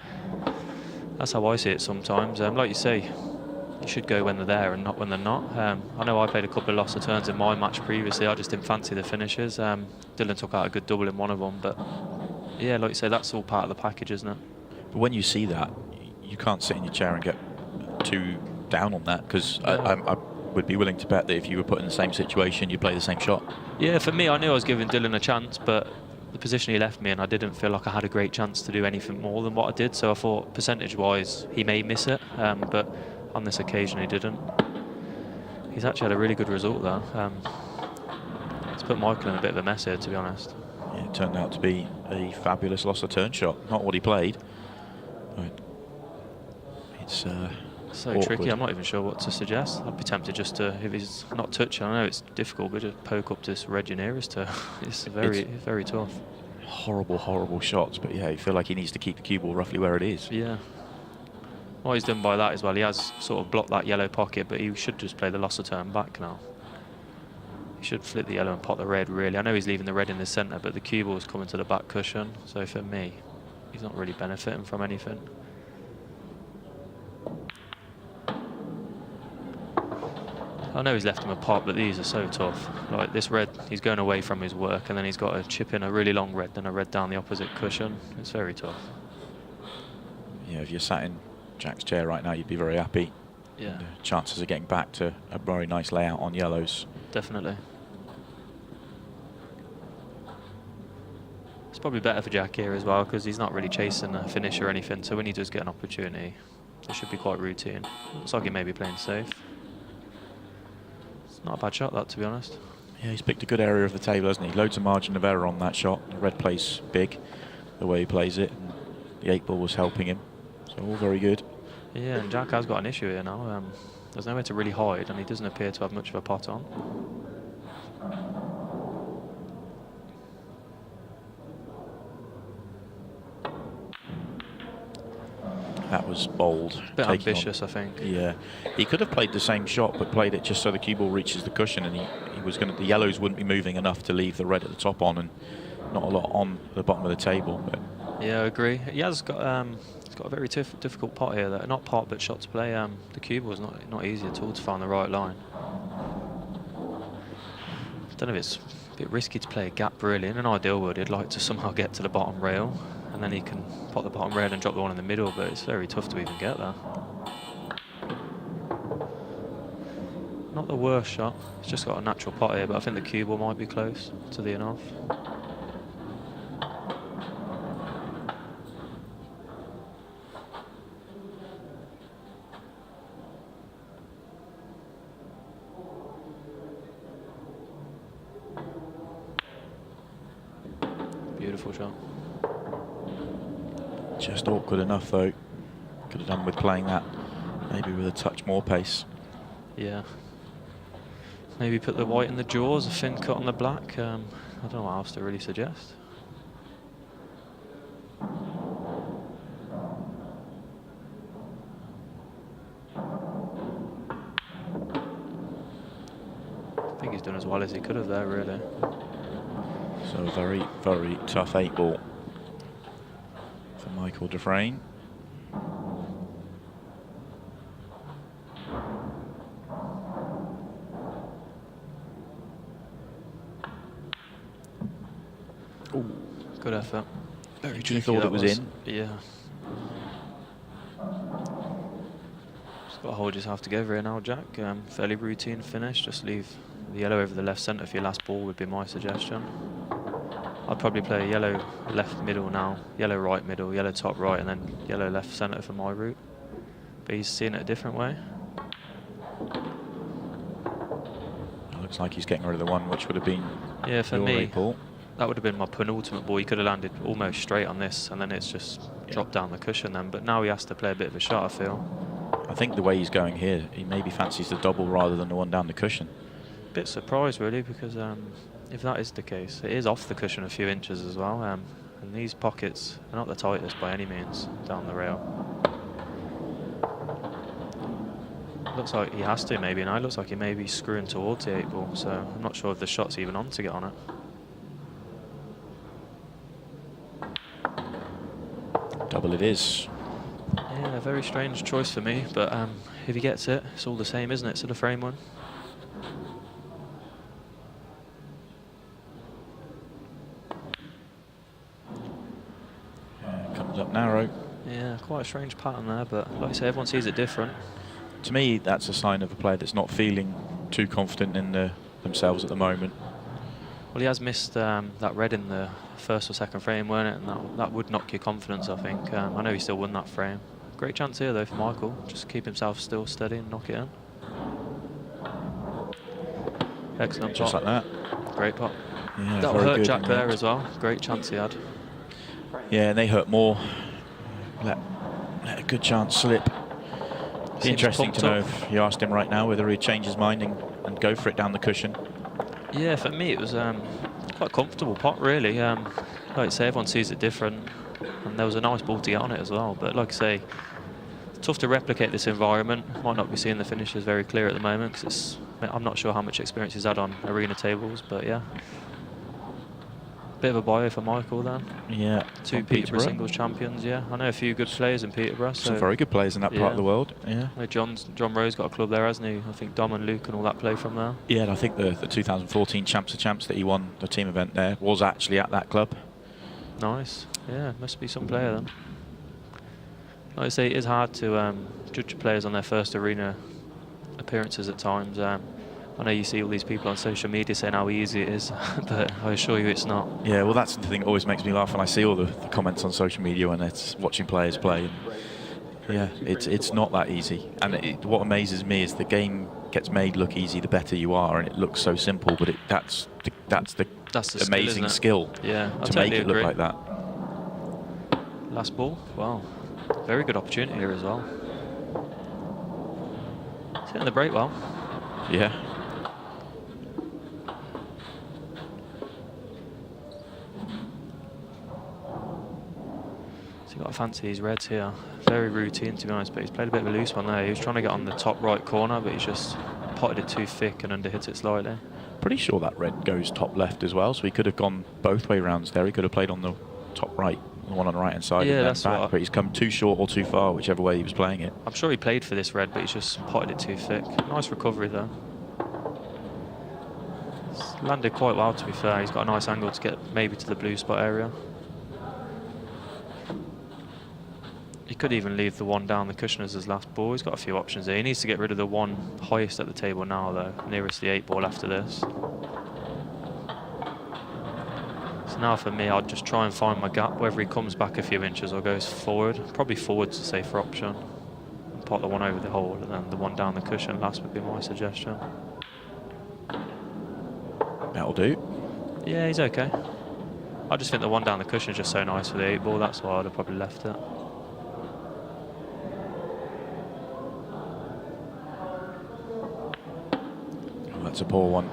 That's how I see it sometimes. Like you say, you should go when they're there and not when they're not. I know I played a couple of lost returns in my match previously. I just didn't fancy the finishes. Dylan took out a good double in one of them, but yeah, like you say, that's all part of the package, isn't it? But when you see that, you can't sit in your chair and get too down on that, because I would be willing to bet that if you were put in the same situation, you'd play the same shot. Yeah, for me, I knew I was giving Dylan a chance, but the position he left me in, I didn't feel like I had a great chance to do anything more than what I did. So I thought, percentage-wise, he may miss it, but on this occasion, he didn't. He's actually had a really good result, though. It's put Michael in a bit of a mess here, to be honest. Yeah, it turned out to be a fabulous lost return shot. Not what he played. But it's so awkward. tricky. I'm not even sure what to suggest. I'd be tempted just to, if he's not touching, I know it's difficult, but just poke up this red nearest to. It's very tough. Horrible shots, but yeah, you feel like he needs to keep the cue ball roughly where it is. Yeah. What he's done by that as well, he has sort of blocked that yellow pocket, but he should just play the lost return back now. He should flip the yellow and pot the red, really. I know he's leaving the red in the centre, but the cue ball's coming to the back cushion, so for me, he's not really benefiting from anything. I know he's left him a pot, but these are so tough. Like this red, he's going away from his work, and then he's got to chip in a really long red, then a red down the opposite cushion. It's very tough. Yeah, if you're sat in Jack's chair right now, you'd be very happy. Yeah. The chances of getting back to a very nice layout on yellows. Definitely. It's probably better for Jack here as well, because he's not really chasing a finish or anything, so when he does get an opportunity, it should be quite routine. Looks like he may be playing safe. It's not a bad shot, that, to be honest. Yeah, he's picked a good area of the table, hasn't he? Loads of margin of error on that shot. The red plays big, the way he plays it, and the 8 ball was helping him. So all very good. Yeah, and Jack has got an issue here now. There's nowhere to really hide, and he doesn't appear to have much of a pot on. That was bold. Bit ambitious, I think. Yeah, he could have played the same shot, but played it just so the cue ball reaches the cushion, and he was going to. The yellows wouldn't be moving enough to leave the red at the top on, and not a lot on the bottom of the table. But yeah, I agree. He has got. He's got a very difficult pot here. Though. Not pot, but shot to play. The cue ball is not easy at all to find the right line. I don't know if it's a bit risky to play a gap, really. In an ideal world, he'd like to somehow get to the bottom rail, and then he can pot the bottom rail and drop the one in the middle, but it's very tough to even get there. Not the worst shot. It's just got a natural pot here, but I think the cue ball might be close to the enough. Beautiful shot. just awkward enough, though. Could have done with playing that maybe with a touch more pace. Yeah. Maybe put the white in the jaws, a thin cut on the black. I don't know what else to really suggest. I think he's done as well as he could have there, really. So a very, very tough 8-ball for Michael de Frain. Good effort. Very tricky. Thought it was in. Yeah. Just got to hold yourself together here now, Jack. Fairly routine finish. Just leave the yellow over the left centre for your last ball would be my suggestion. I'd probably play yellow left middle now, yellow right middle, yellow top right, and then yellow left centre for my route. But he's seeing it a different way. It looks like he's getting rid of the one which would have been for your me. 8-ball. That would have been my penultimate ball. He could have landed almost straight on this, and then it's just dropped down the cushion then. But now he has to play a bit of a shot, I feel. I think the way he's going here, he maybe fancies the double rather than the one down the cushion. Bit surprised, really, because if that is the case, it is off the cushion a few inches as well. And these pockets are not the tightest by any means down the rail. Looks like he has to maybe now. It looks like he may be screwing towards the 8-ball, so I'm not sure if the shot's even on to get on it. Double it is. Yeah, a very strange choice for me, but if he gets it, it's all the same, isn't it? So the Frain one. Comes up narrow. Yeah, quite a strange pattern there, but like I say, everyone sees it different. To me, that's a sign of a player that's not feeling too confident in themselves at the moment. Well, he has missed that red in the first or second frame, weren't it? And that would knock your confidence, I think. I know he still won that frame. Great chance here, though, for Michael. Just keep himself still steady and knock it in. Excellent Just pot. like that. Great pot. Yeah, That'll very hurt good Jack in the there end. as well. Great chance he had. Yeah, and they hurt more. Let a good chance slip. Be Seems interesting to pumped know up. if you asked him right now whether he'd change his mind and go for it down the cushion. Yeah, for me it was quite a comfortable pot, really. Like I say, everyone sees it different, and there was a nice ball to get on it as well. But like I say, tough to replicate this environment. Might not be seeing the finishes very clear at the moment, because I'm not sure how much experience he's had on arena tables. But yeah, bit of a bio for Michael then. Yeah. Two on Peterborough singles champions. Yeah, I know a few good players in Peterborough. Some So very good players in that part yeah. of the world. Yeah. I know John Rowe's got a club there, hasn't he? I think Dom and Luke and all that play from there. Yeah, and I think the 2014 Champs of Champs that he won, the team event there, was actually at that club. Nice. Yeah, must be some player then. Like I say, it is hard to judge players on their first arena appearances at times. I know you see all these people on social media saying how easy it is, but I assure you it's not. Yeah, well, that's the thing that always makes me laugh when I see all the comments on social media when it's watching players play. And yeah, it's not that easy. And what amazes me is the game gets made look easy the better you are, and it looks so simple, but that's the That's the amazing skill, skill Yeah, I to totally make it agree. look like that. Last ball. Wow. Very good opportunity here as well. It's hitting the break well. Yeah. So you've got to fancy these reds here. Very routine, to be honest, but he's played a bit of a loose one there. He was trying to get on the top right corner, but he's just potted it too thick and underhit it slightly. Pretty sure that red goes top left as well, so he could have gone both way rounds there. He could have played on the top right, the one on the right hand side, Yeah, and then that's back, what but he's come too short or too far, whichever way he was playing it. I'm sure he played for this red, but he's just potted it too thick. Nice recovery there. It's landed quite well, to be fair. He's got a nice angle to get maybe to the blue spot area. He could even leave the one down the cushion as his last ball. He's got a few options there. He needs to get rid of the one highest at the table now, though, nearest the 8 ball after this. So now for me, I'd just try and find my gap, whether he comes back a few inches or goes forward. Probably forward's a safer option. And pot the one over the hole, and then the one down the cushion last would be my suggestion. That'll do. Yeah, he's okay. I just think the one down the cushion is just so nice for the 8 ball. That's why I'd have probably left it. Oh, that's a poor one.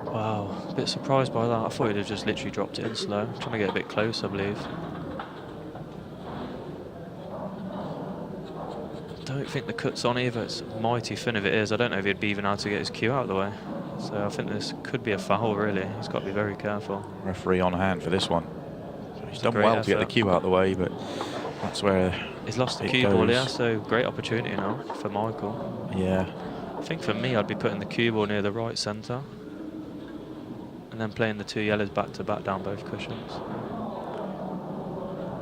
Wow, a bit surprised by that. I thought he'd have just literally dropped it in slow. Trying to get a bit close, I believe. Don't think the cut's on either. It's mighty thin if it is. I don't know if he'd be even able to get his cue out of the way. So I think this could be a foul, really. He's got to be very careful. Referee on hand for this one. So he's It's a done great well to get the effort. cue out of the way, but that's where He's lost the it cue ball goes. here, so great opportunity now for Michael. Yeah. I think for me, I'd be putting the cue ball near the right centre. And then playing the two yellows back to back down both cushions.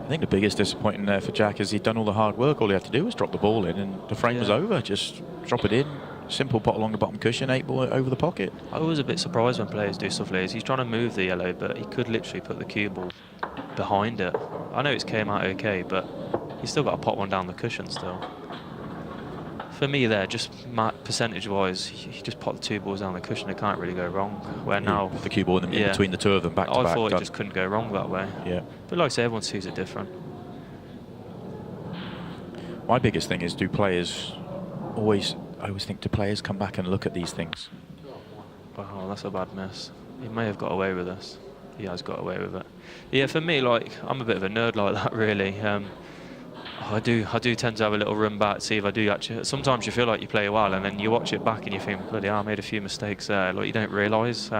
I think the biggest disappointment there for Jack is he'd done all the hard work. All he had to do was drop the ball in, and the frame was Yeah. over. Just drop it in. Simple pot along the bottom cushion, 8 ball over the pocket. I was a bit surprised when players do stuff like this. He's trying to move the yellow, but he could literally put the cue ball behind it. I know it's came out okay, but he's still got to pot one down the cushion still. For me there, just percentage-wise, he just pot the 2 balls down the cushion. It can't really go wrong. Where now, The cue ball in yeah. between the two of them, back to I back. thought it done. just couldn't go wrong that way. Yeah. But like I say, everyone sees it different. My biggest thing is, do players always? I always think, do players come back and look at these things? Wow, that's a bad miss. He may have got away with this. He has got away with it. Yeah, for me, like, I'm a bit of a nerd like that, really. I do tend to have a little run back, see if I do actually. Sometimes you feel like you play well, and then you watch it back and you think, bloody hell, I made a few mistakes there. Like, you don't realise.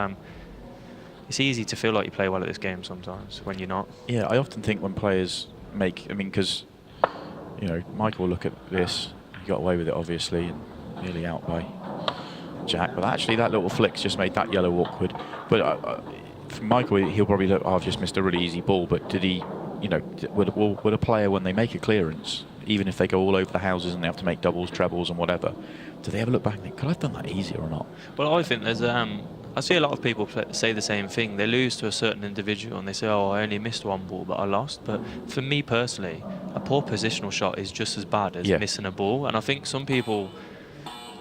It's easy to feel like you play well at this game sometimes when you're not. Yeah, I often think when players make, I mean, because you know, Michael will look at this. He got away with it, obviously, and nearly out by Jack. But actually, that little flick's just made that yellow awkward. But for Michael, he'll probably look, oh, I've just missed a really easy ball. But did he, you know, would a player, when they make a clearance, even if they go all over the houses and they have to make doubles, trebles and whatever, do they ever look back and think, could I have done that easier or not? Well, I think there's I see a lot of people say the same thing. They lose to a certain individual and they say, oh, I only missed one ball, but I lost. But for me personally, a poor positional shot is just as bad as missing a ball. And I think some people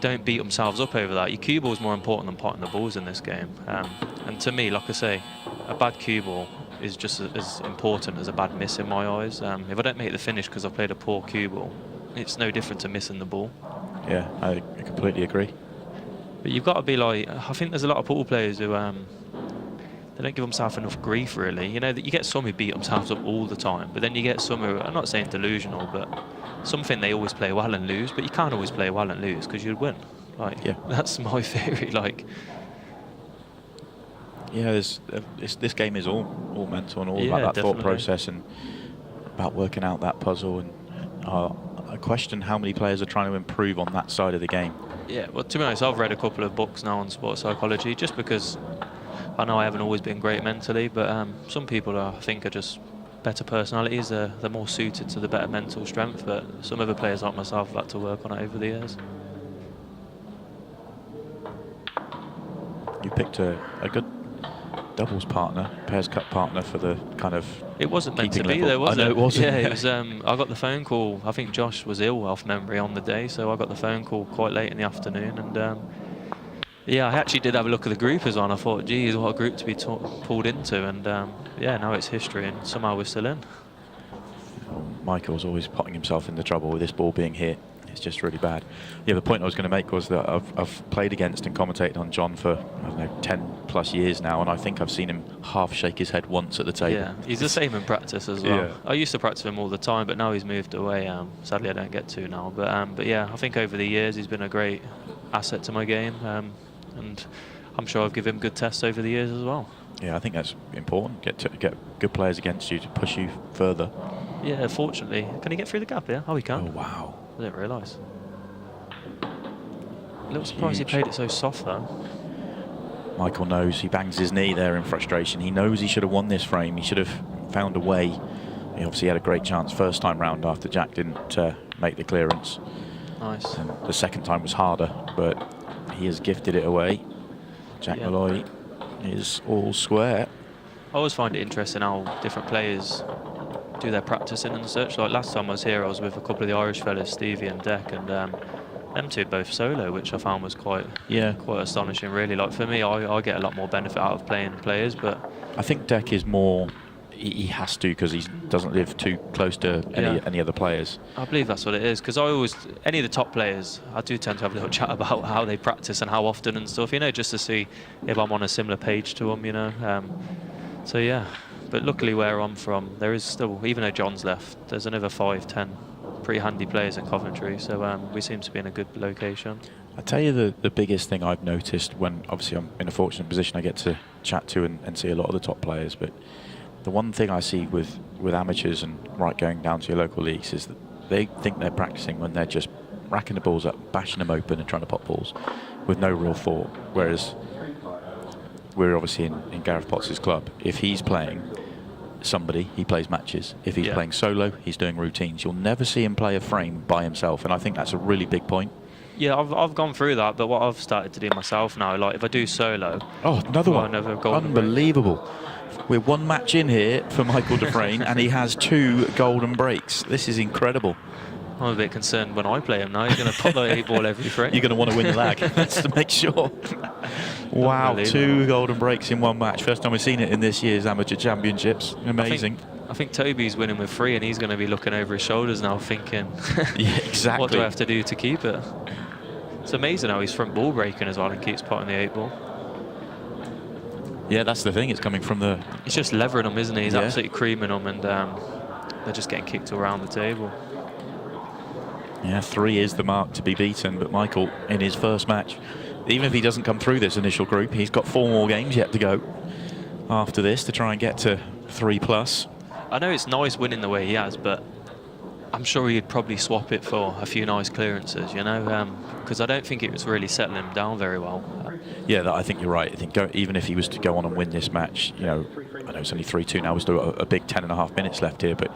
don't beat themselves up over that. Your cue ball is more important than potting the balls in this game. And to me, like I say, a bad cue ball is just as important as a bad miss in my eyes. If I don't make the finish because I've played a poor cue ball, it's no different to missing the ball. Yeah, I completely agree. But you've got to be like, I think there's a lot of pool players who they don't give themselves enough grief, really. You know, that you get some who beat themselves up all the time, but then you get some who, I'm not saying delusional, but something they always play well and lose, but you can't always play well and lose because you'd win. Like, that's my theory. Like, yeah, this game is all mental and all about that thought process and about working out that puzzle. And I question how many players are trying to improve on that side of the game. Yeah, well, to be honest, I've read a couple of books now on sports psychology, just because I know I haven't always been great mentally, but some people I think are just better personalities. They're more suited to the better mental strength, but some other players like myself have had to work on it over the years. You picked a good doubles partner, pairs cup partner for the kind of. It wasn't meant to be level. there, was it? I know it wasn't. Yeah, it was. I got the phone call. I think Josh was ill off memory on the day, so I got the phone call quite late in the afternoon. And yeah, I actually did have a look at the group as well. And I thought, geez, what a group to be pulled into. And yeah, now it's history, and somehow we're still in. Michael's always potting himself into trouble with this ball being hit. It's just really bad. Yeah, the point I was going to make was that I've played against and commentated on John for, I don't know, 10 plus years now, and I think I've seen him half shake his head once at the table. Yeah, he's the same in practice as well. Yeah. I used to practice him all the time, but now he's moved away. Sadly, I don't get to now. But yeah, I think over the years he's been a great asset to my game, and I'm sure I've given him good tests over the years as well. Yeah, I think that's important. Get good players against you to push you further. Yeah, fortunately. Can he get through the gap here? Oh, he can. Oh, wow. I didn't realise. A little surprised he played it so soft, though. Michael knows. He bangs his knee there in frustration. He knows he should have won this frame. He should have found a way. He obviously had a great chance first time round after Jack didn't make the clearance. Nice. And the second time was harder, but he has gifted it away. Jack Malloy is all square. I always find it interesting how different players do their practicing and such. Like last time I was here, I was with a couple of the Irish fellas, Stevie and Deck, and them two both solo, which I found was quite astonishing, really. Like for me, I get a lot more benefit out of playing players, but I think Deck is more. He has to because he doesn't live too close to any other players. I believe that's what it is, because I always, any of the top players, I do tend to have a little chat about how they practice and how often and stuff, you know, just to see if I'm on a similar page to them, you know. So yeah, but luckily where I'm from, there is still, even though John's left, there's another 5-10 pretty handy players in Coventry, so we seem to be in a good location. I tell you the biggest thing I've noticed when obviously I'm in a fortunate position, I get to chat to and see a lot of the top players, but the one thing I see with amateurs and going down to your local leagues is that they think they're practicing when they're just racking the balls up, bashing them open and trying to pop balls with no real thought. Whereas we're obviously in Gareth Potts' club. If he's playing somebody, he plays matches. If he's playing solo, he's doing routines. You'll never see him play a frame by himself, and I think that's a really big point. Yeah, I've gone through that, but what I've started to do myself now, like if I do solo... Oh, another one. Unbelievable. We're one match in here for Michael de Frain, and he has 2 golden breaks. This is incredible. I'm a bit concerned when I play him now. He's going to pop that 8 ball every frame. You're going to want to win the lag. That's to make sure. Wow, 2 golden breaks in one match. First time we've seen it in this year's amateur championships. Amazing. I think Toby's winning with 3, and he's going to be looking over his shoulders now thinking, yeah, exactly. What do I have to do to keep it? It's amazing how he's front ball breaking as well and keeps potting the 8 ball. Yeah, that's the thing. It's coming from the... He's just levering them, isn't he? He's absolutely creaming them, and they're just getting kicked around the table. Yeah, 3 is the mark to be beaten, but Michael, in his first match, even if he doesn't come through this initial group, he's got 4 more games yet to go after this to try and get to 3+. I know it's nice winning the way he has, but I'm sure he'd probably swap it for a few nice clearances, you know, because I don't think it was really settling him down very well. Yeah, I think you're right. I think even if he was to go on and win this match, you know, I know it's only 3-2 now, we're still a big 10.5 minutes left here, but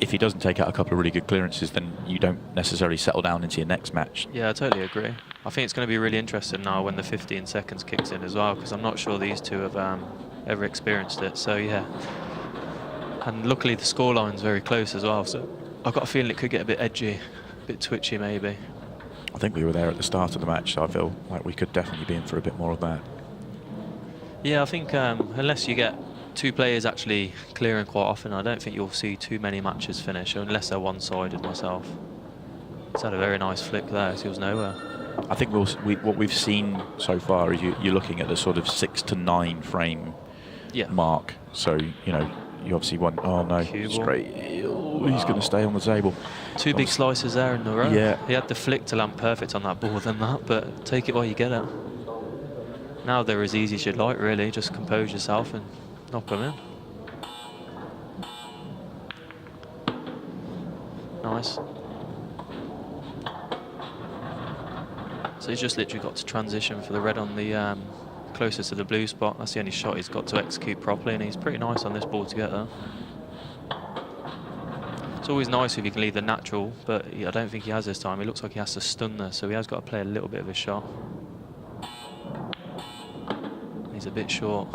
if he doesn't take out a couple of really good clearances, then you don't necessarily settle down into your next match. Yeah, I totally agree. I think it's going to be really interesting now when the 15 seconds kicks in as well, because I'm not sure these two have ever experienced it. So yeah, and luckily the scoreline's very close as well, so I've got a feeling it could get a bit edgy, a bit twitchy maybe. I think we were there at the start of the match, so I feel like we could definitely be in for a bit more of that. Yeah, I think unless you get two players actually clearing quite often, I don't think you'll see too many matches finish, unless they're one-sided myself. He's had a very nice flick there, so he was nowhere. I think what we've seen so far is you're looking at the sort of 6 to 9 frame mark. So, you know, you obviously want, oh no, straight, he's going to stay on the table. Two big slices there in a row. Yeah. He had the flick to land perfect on that board than that, but take it while you get it. Now they're as easy as you'd like, really. Just compose yourself and knock them in. Nice. So he's just literally got to transition for the red on the closest to the blue spot. That's the only shot he's got to execute properly, and he's pretty nice on this ball to get there. It's always nice if you can leave the natural, but I don't think he has this time. He looks like he has to stun there, so he has got to play a little bit of a shot. He's a bit short.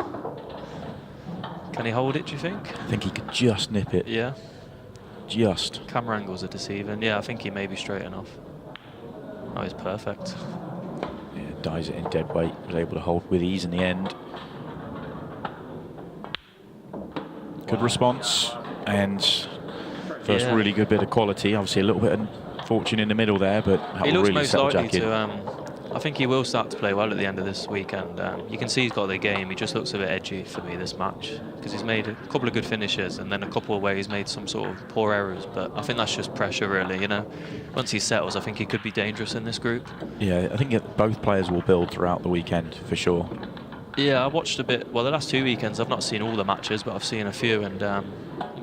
Can he hold it, do you think? I think he could just nip it. Yeah. Just. Camera angles are deceiving. Yeah, I think he may be straight enough. Oh, he's perfect. Yeah, dies it in dead weight. Was able to hold with ease in the end. Good response, and first really good bit of quality. Obviously a little bit of fortune in the middle there, but he looks really most likely Jack in. to. I think he will start to play well at the end of this weekend. You can see he's got the game. He just looks a bit edgy for me this match, because he's made a couple of good finishes and then a couple where he's made some sort of poor errors. But I think that's just pressure, really. You know, once he settles, I think he could be dangerous in this group. Yeah, I think both players will build throughout the weekend for sure. Yeah, I watched a bit. Well, the last 2 weekends, I've not seen all the matches, but I've seen a few. And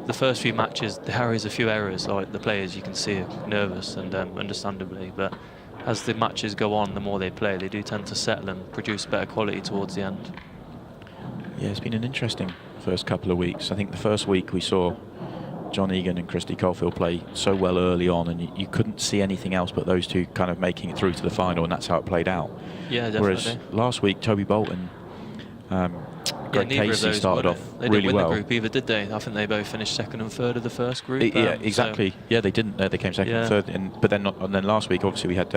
the first few matches, there is a few errors. Like the players, you can see are nervous, and understandably, but as the matches go on, the more they play, they do tend to settle and produce better quality towards the end. Yeah, it's been an interesting first couple of weeks. I think the first week we saw John Egan and Christy Caulfield play so well early on, and you couldn't see anything else but those two kind of making it through to the final, and that's how it played out. Yeah, definitely. Whereas last week, Toby Bolton, Greg Casey started off they really didn't win well. the group either, did they? I think they both finished second and third of the first group. Yeah, exactly. So yeah, they didn't. They came second and third. But then last week, obviously, we had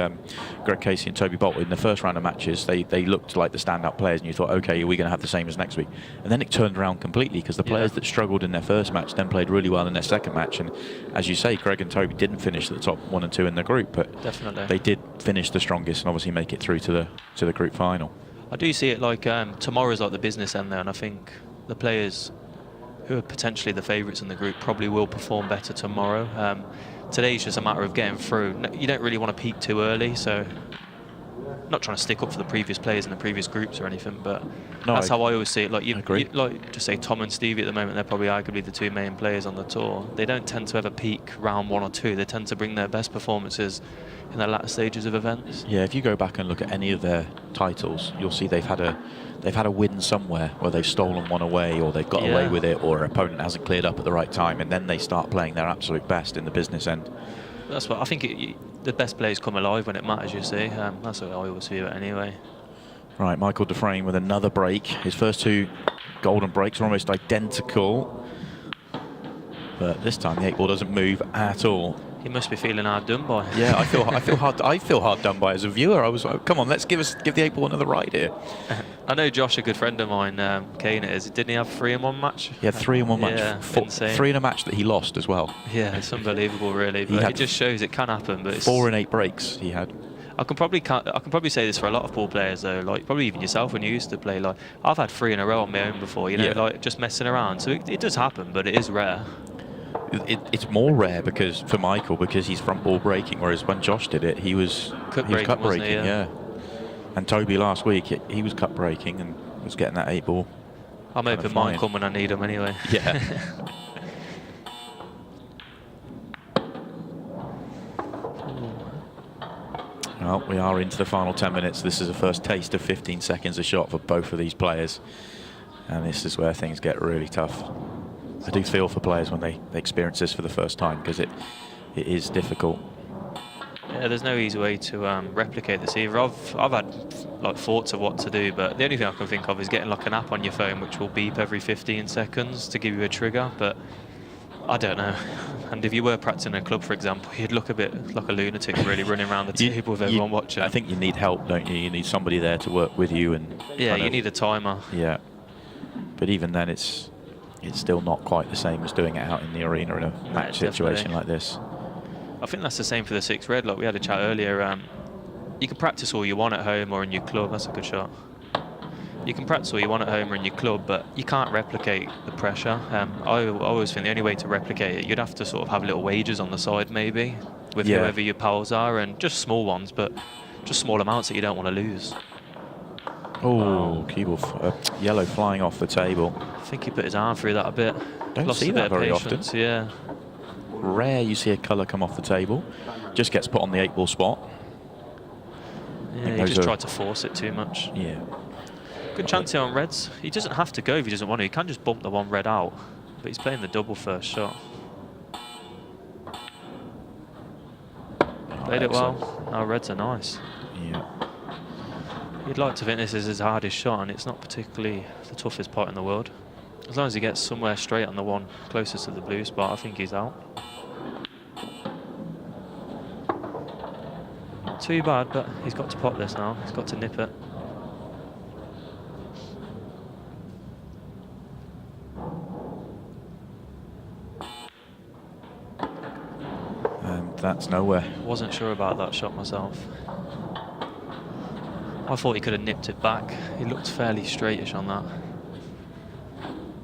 Greg Casey and Toby Bolton in the first round of matches. They looked like the standout players, and you thought, okay, are we going to have the same as next week? And then it turned around completely, because the players that struggled in their first match then played really well in their second match. And as you say, Greg and Toby didn't finish at the top 1 and 2 in the group, but definitely they did finish the strongest and obviously make it through to the group final. I do see it like tomorrow's like the business end there, and I think the players who are potentially the favourites in the group probably will perform better tomorrow. Today's just a matter of getting through. You don't really want to peak too early, so not trying to stick up for the previous players in the previous groups or anything, but that's how I always see it. Like like just say Tom and Stevie at the moment, they're probably arguably the two main players on the tour. They don't tend to ever peak round 1 or 2. They tend to bring their best performances in the latter stages of events. Yeah, if you go back and look at any of their titles, you'll see they've had a win somewhere where they've stolen one away, or they've got away with it, or an opponent hasn't cleared up at the right time, and then they start playing their absolute best in the business end. That's what I think. The best players come alive when it matters, you see. That's what I always view it anyway. Right, Michael Frain with another break. His first 2 golden breaks are almost identical, but this time the 8 ball doesn't move at all. He must be feeling hard done by. Yeah, I feel hard done by as a viewer. I was like, come on, let's give the 8 ball another ride here. I know Josh, a good friend of mine, Kane it is. Didn't he have 3 in 1 match? He had 3 in 1 match. Yeah, insane. 3 in a match that he lost as well. Yeah, it's unbelievable, really. But it just shows it can happen. But it's 4 in 8 breaks he had. I can probably say this for a lot of pool players though, like probably even yourself when you used to play. Like I've had 3 in a row on my own before, you know, like just messing around. So it does happen, but it is rare. It's more rare for Michael because he's front ball breaking, whereas when Josh did it, he was cut breaking. Yeah. And Toby last week, he was cut breaking and was getting that 8 ball. I'm hoping mine come when I need them anyway. Yeah. Well, we are into the final 10 minutes. This is a first taste of 15 seconds a shot for both of these players. And this is where things get really tough. I do feel for players when they experience this for the first time, because it is difficult. Yeah, there's no easy way to replicate this either. I've had like thoughts of what to do, but the only thing I can think of is getting like an app on your phone which will beep every 15 seconds to give you a trigger, but I don't know. And if you were practicing in a club, for example, you'd look a bit like a lunatic really running around the table with everyone watching. I think you need help, don't you? You need somebody there to work with you. And yeah, you need a timer. Yeah. But even then, it's still not quite the same as doing it out in the arena in a match situation like this. I think that's the same for the 6 red. Like we had a chat earlier. You can practice all you want at home or in your club. That's a good shot. You can practice all you want at home or in your club, but you can't replicate the pressure. I always think the only way to replicate it, you'd have to sort of have little wagers on the side maybe with whoever your pals are, and just small ones, but just small amounts that you don't want to lose. Oh, yellow flying off the table. I think he put his arm through that a bit. Don't Lost see a bit that very of often. patience, yeah. Rare you see a colour come off the table. Just gets put on the 8-ball spot. Yeah, he just tried to force it too much. Yeah. Good chance here on reds. He doesn't have to go if he doesn't want to. He can just bump the 1 red out, but he's playing the double first shot. Played it well. Our reds are nice. Yeah. You'd like to think this is his hardest shot, and it's not particularly the toughest part in the world. As long as he gets somewhere straight on the one closest to the blue spot, I think he's out. Not too bad, but he's got to pot this now. He's got to nip it. And that's nowhere. Wasn't sure about that shot myself. I thought he could have nipped it back. He looked fairly straightish on that.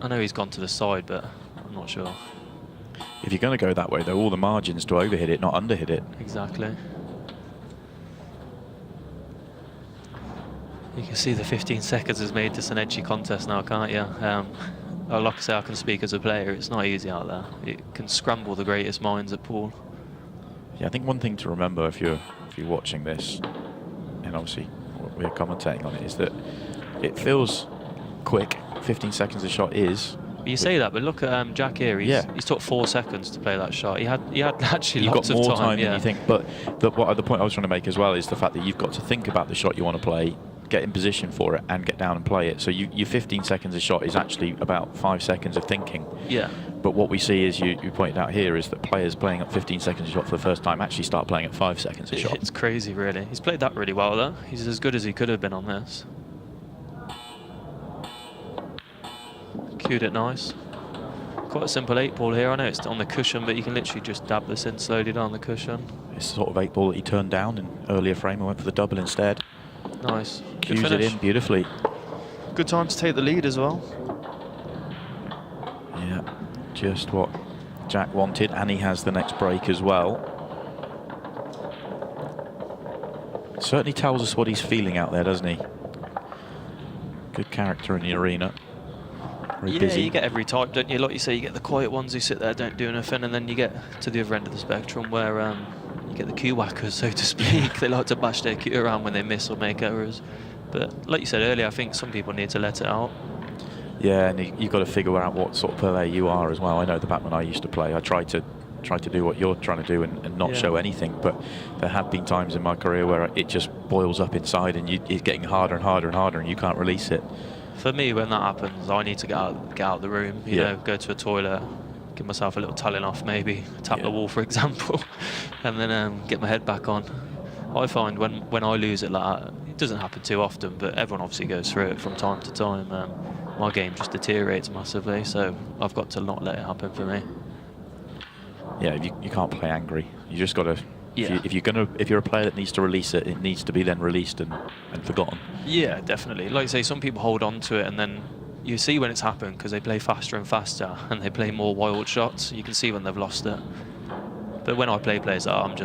I know he's gone to the side, but I'm not sure. If you're going to go that way, though, all the margins to overhit it, not underhit it. Exactly. You can see the 15 seconds has made this an edgy contest now, can't you? Like I say, I can speak as a player. It's not easy out there. It can scramble the greatest minds at pool. Yeah, I think one thing to remember if you're watching this, and obviously we're commentating on it, is that it feels quick. 15 seconds a shot is. You say that, but look at Jack here. He's took 4 seconds to play that shot. He had actually you've lots got more of time than you think. But the point I was trying to make as well is the fact that you've got to think about the shot you want to play, get in position for it, and get down and play it. So your 15 seconds a shot is actually about 5 seconds of thinking. Yeah. But what we see is you pointed out here is that players playing at 15 seconds a shot for the first time actually start playing at 5 seconds a shot. It's crazy, really. He's played that really well, though. He's as good as he could have been on this. Cued it nice. Quite a simple 8-ball here. I know it's on the cushion, but you can literally just dab this in slowly down the cushion. It's the sort of 8-ball that he turned down in earlier frame and went for the double instead. Nice. Good Cues it finish. in beautifully. Good time to take the lead as well. Yeah, just what Jack wanted, and he has the next break as well. Certainly tells us what he's feeling out there, doesn't he? Good character in the arena. Very busy. You get every type, don't you? Like you say, you get the quiet ones who sit there, don't do anything, and then you get to the other end of the spectrum where you get the cue whackers, so to speak. They like to bash their cue around when they miss or make errors. But like you said earlier, I think some people need to let it out. Yeah, and you've got to figure out what sort of player you are as well. I know the back when I used to play, I tried to do what you're trying to do and not show anything, but there have been times in my career where it just boils up inside and it's getting harder and harder and harder and you can't release it. For me, when that happens, I need to get out of the room, you know, go to a toilet, give myself a little telling off, maybe tap the wall, for example, and then get my head back on. I find when I lose it like that, it doesn't happen too often, but everyone obviously goes through it from time to time. My game just deteriorates massively, so I've got to not let it happen for me. Yeah, you can't play angry. You just got to. If you're a player that needs to release it, it needs to be then released and forgotten. Yeah, definitely. Like I say, some people hold on to it, and then you see when it's happened because they play faster and faster, and they play more wild shots. You can see when they've lost it. But when I play players, I'm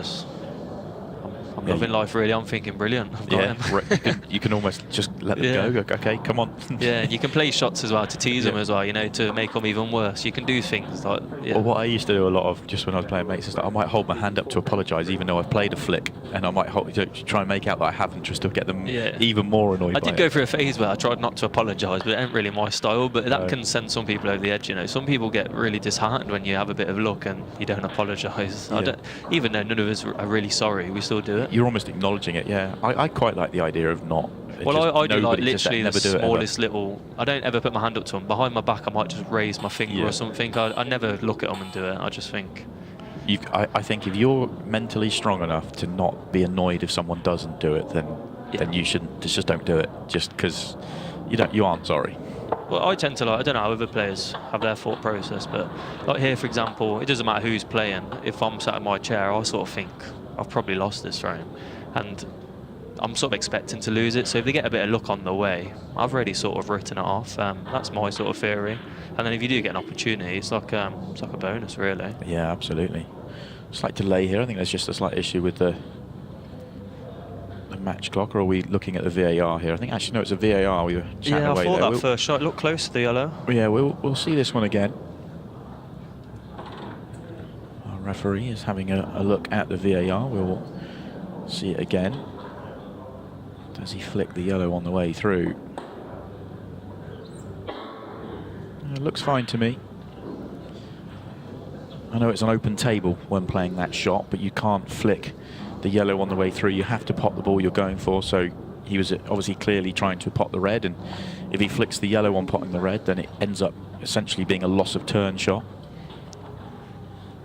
Loving life, really. I'm thinking brilliant. I've got him. You can almost just let them go. Okay, come on. Yeah, and you can play shots as well to tease them as well, you know, to make them even worse. You can do things like... Yeah. Well, what I used to do a lot of just when I was playing mates is that I might hold my hand up to apologise even though I've played a flick, and I might try and make out that I haven't, just to get them even more annoyed. I did go through a phase where I tried not to apologise, but it ain't really my style. But that can send some people over the edge, you know. Some people get really disheartened when you have a bit of luck and you don't apologise. Even though none of us are really sorry, we still do it. You're almost acknowledging it, yeah. I quite like the idea of not. Well, I do like literally the smallest little... I don't ever put my hand up to them. Behind my back, I might just raise my finger or something. I never look at them and do it. I just think... I think if you're mentally strong enough to not be annoyed if someone doesn't do it, then you shouldn't. Just don't do it. Just because you aren't sorry. Well, I tend to like. I don't know how other players have their thought process, but like here, for example, it doesn't matter who's playing. If I'm sat in my chair, I sort of think I've probably lost this frame, and I'm sort of expecting to lose it. So if they get a bit of luck on the way, I've already sort of written it off. That's my sort of theory. And then if you do get an opportunity, it's like a bonus, really. Yeah, absolutely. Slight delay here. I think there's just a slight issue with the match clock, or are we looking at the VAR here? I think actually no, it's a VAR. We were chatting away there. I thought that first shot looked close to the yellow. Yeah, we'll see this one again. Our referee is having a look at the VAR. We'll see it again. Does he flick the yellow on the way through? It looks fine to me. I know it's an open table when playing that shot, but you can't flick the yellow on the way through. You have to pop the ball you're going for. So he was obviously clearly trying to pot the red, and if he flicks the yellow on potting the red, then it ends up essentially being a loss of turn shot.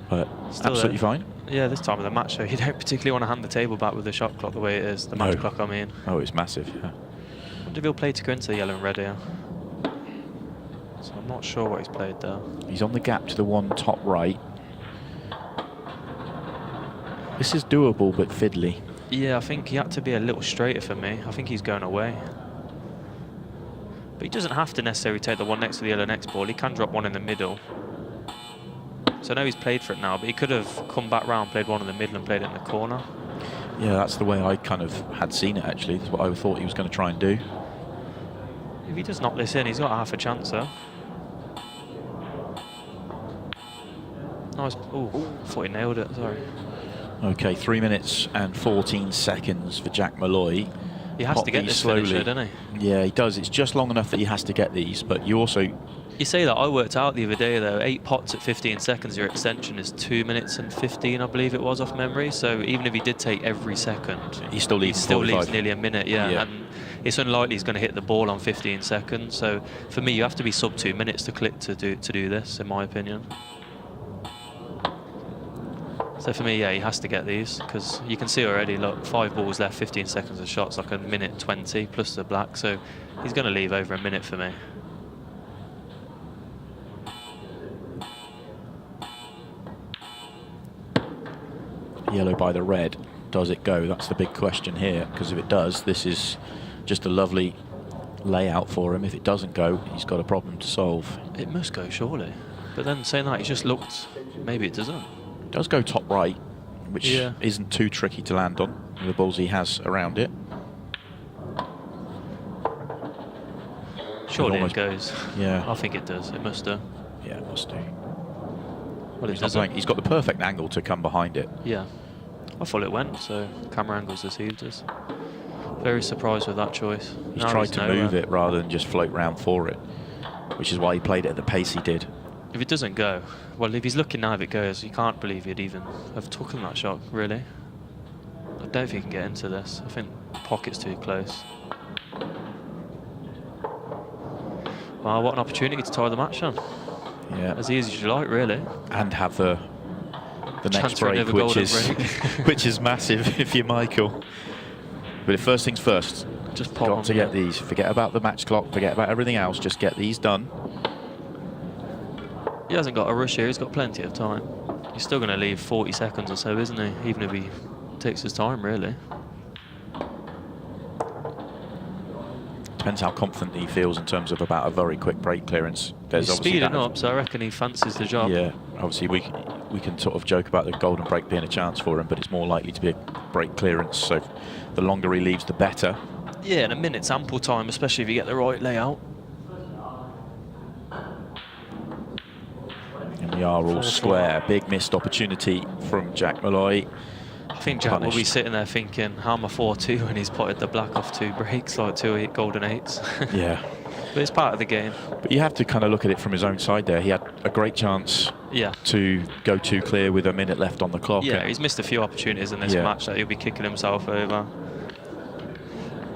But still absolutely fine. Yeah, this time of the match, so you don't particularly want to hand the table back with the shot clock the way it is, the match clock, I mean. Oh, it's massive, yeah. I wonder if he'll play to go into the yellow and red here. So I'm not sure what he's played there. He's on the gap to the one top right. This is doable, but fiddly. Yeah, I think he had to be a little straighter for me. I think he's going away. But he doesn't have to necessarily take the one next to the yellow next ball. He can drop one in the middle. So I know he's played for it now, but he could have come back round, played one in the middle and played it in the corner. Yeah, that's the way I kind of had seen it, actually. That's what I thought he was going to try and do. If he does knock this in, he's got half a chance, though. Nice. Oh, I thought he nailed it, sorry. Okay, 3 minutes and 14 seconds for Jack Malloy. He has to get this slowly, finisher, doesn't he? Yeah, he does. It's just long enough that he has to get these, but you also... You say that, I worked out the other day though, 8 pots at 15 seconds, your extension is 2 minutes and 15, I believe it was, off memory. So even if he did take every second, he still leaves nearly a minute, yeah. And it's unlikely he's going to hit the ball on 15 seconds. So for me, you have to be sub 2 minutes to click to do this, in my opinion. So for me, yeah, he has to get these, because you can see already, look, 5 balls left, 15 seconds of shots, like a minute 20 plus the black. So he's going to leave over a minute for me. Yellow by the red. Does it go? That's the big question here, because if it does, this is just a lovely layout for him. If it doesn't go, he's got a problem to solve. It must go, surely. But then saying that, he just looked, maybe it doesn't. It does go top right, which isn't too tricky to land on with the balls he has around it. Surely it goes. Yeah. I think it does. It must do. Yeah, it must do. Well, he's got the perfect angle to come behind it. Yeah. I thought it went, so camera angles deceived us. Very surprised with that choice. He's tried to move it rather than just float round for it, which is why he played it at the pace he did. If it doesn't go, well, if he's looking now, if it goes, you can't believe he'd even have taken that shot, really. I don't think he can get into this. I think the pocket's too close. Well, what an opportunity to tie the match on. Yeah. As easy as you like, really. And have the next break, which is massive if you're Michael. But first things first, just pop got to get these. Forget about the match clock, forget about everything else, just get these done. He hasn't got a rush here, he's got plenty of time. He's still going to leave 40 seconds or so, isn't he? Even if he takes his time, really. Depends how confident he feels in terms of about a very quick break clearance. He's speeding up, so I reckon he fancies the job. Yeah, obviously we can sort of joke about the golden break being a chance for him, but it's more likely to be a break clearance. So the longer he leaves, the better. Yeah, and a minute's ample time, especially if you get the right layout. And we are all square. Big missed opportunity from Jack Malloy. I think Jack will be sitting there thinking, how am I 4-2 when he's potted the black off 2 breaks, like 2 golden 8s. Yeah. But it's part of the game. But you have to kind of look at it from his own side there. He had a great chance to go 2 clear with a minute left on the clock. Yeah, he's missed a few opportunities in this match that he'll be kicking himself over.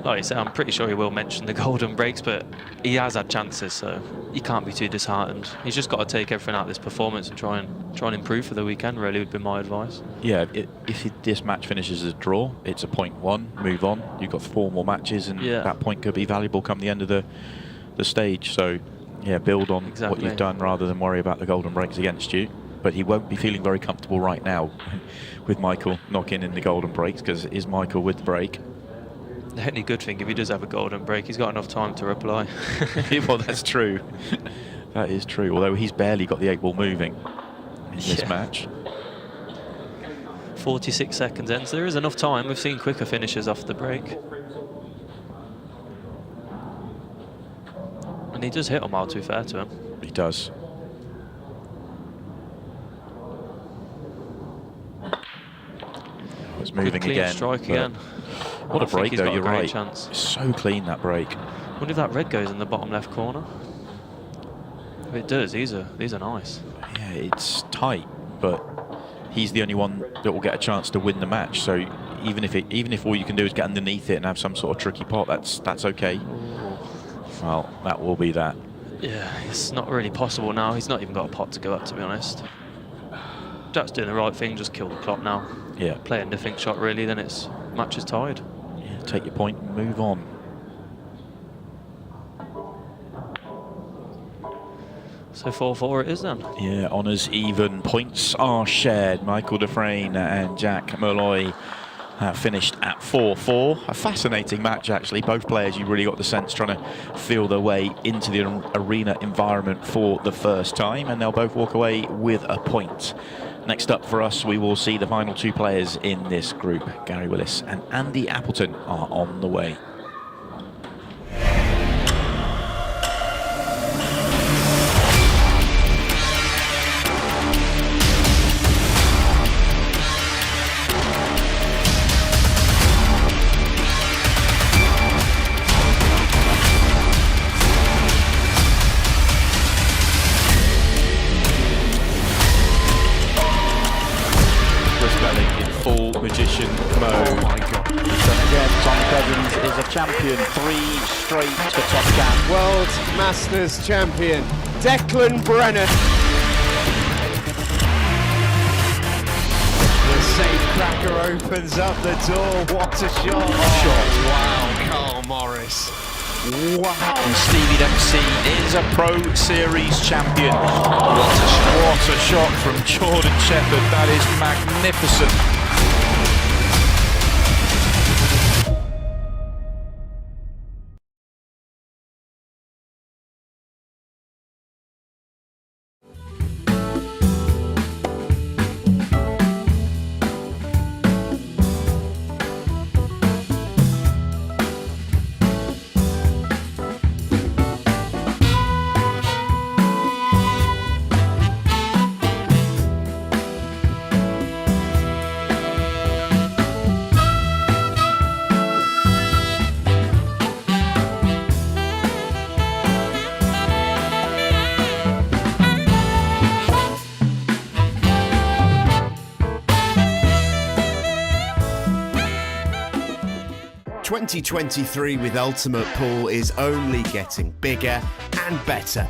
Like I said, I'm pretty sure he will mention the golden breaks, but he has had chances, so he can't be too disheartened. He's just got to take everything out of this performance and try and improve for the weekend, really, would be my advice. Yeah, if this match finishes as a draw, it's a 0.1, move on. You've got 4 more matches, and that point could be valuable come the end of the stage. So, yeah, build on what you've done rather than worry about the golden breaks against you. But he won't be feeling very comfortable right now with Michael knocking in the golden breaks, because it is Michael with the break. The only good thing, if he does have a golden break, he's got enough time to reply. Well, that's true. That is true. Although he's barely got the 8 ball moving in this match. 46 seconds in, so there is enough time. We've seen quicker finishes off the break. And he does hit a mile, too fair to him. He does. Oh, it's moving clean again. Strike again. What a break, though, you're right. Chance. It's so clean, that break. I wonder if that red goes in the bottom left corner. If it does, these are nice. Yeah, it's tight, but he's the only one that will get a chance to win the match. So even if all you can do is get underneath it and have some sort of tricky pot, that's okay. Ooh. Well, that will be that. Yeah, it's not really possible now. He's not even got a pot to go up, to be honest. Jack's doing the right thing, just kill the clock now. Yeah. Play a nothing shot, really, then it's match is tied. Yeah, take your point and move on. So 4-4 it is then. Yeah, honours even. Points are shared. Michael Frain and Jack Malloy finished at 4-4. A fascinating match, actually. Both players, you really got the sense, trying to feel their way into the arena environment for the first time, and they'll both walk away with a point. Next up for us, we will see the final 2 players in this group. Gary Willis and Andy Appleton are on the way. Magician mode. Oh my God. Again, Tom Cousins is a champion. 3 straight to top 10. World Masters champion, Declan Brennan. The safe cracker opens up the door. What a shot. Wow, Carl Morris. Wow. And Stevie Dempsey is a Pro Series champion. What a shot from Jordan Shepherd. That is magnificent. ...2023 with Ultimate Pool is only getting bigger and better.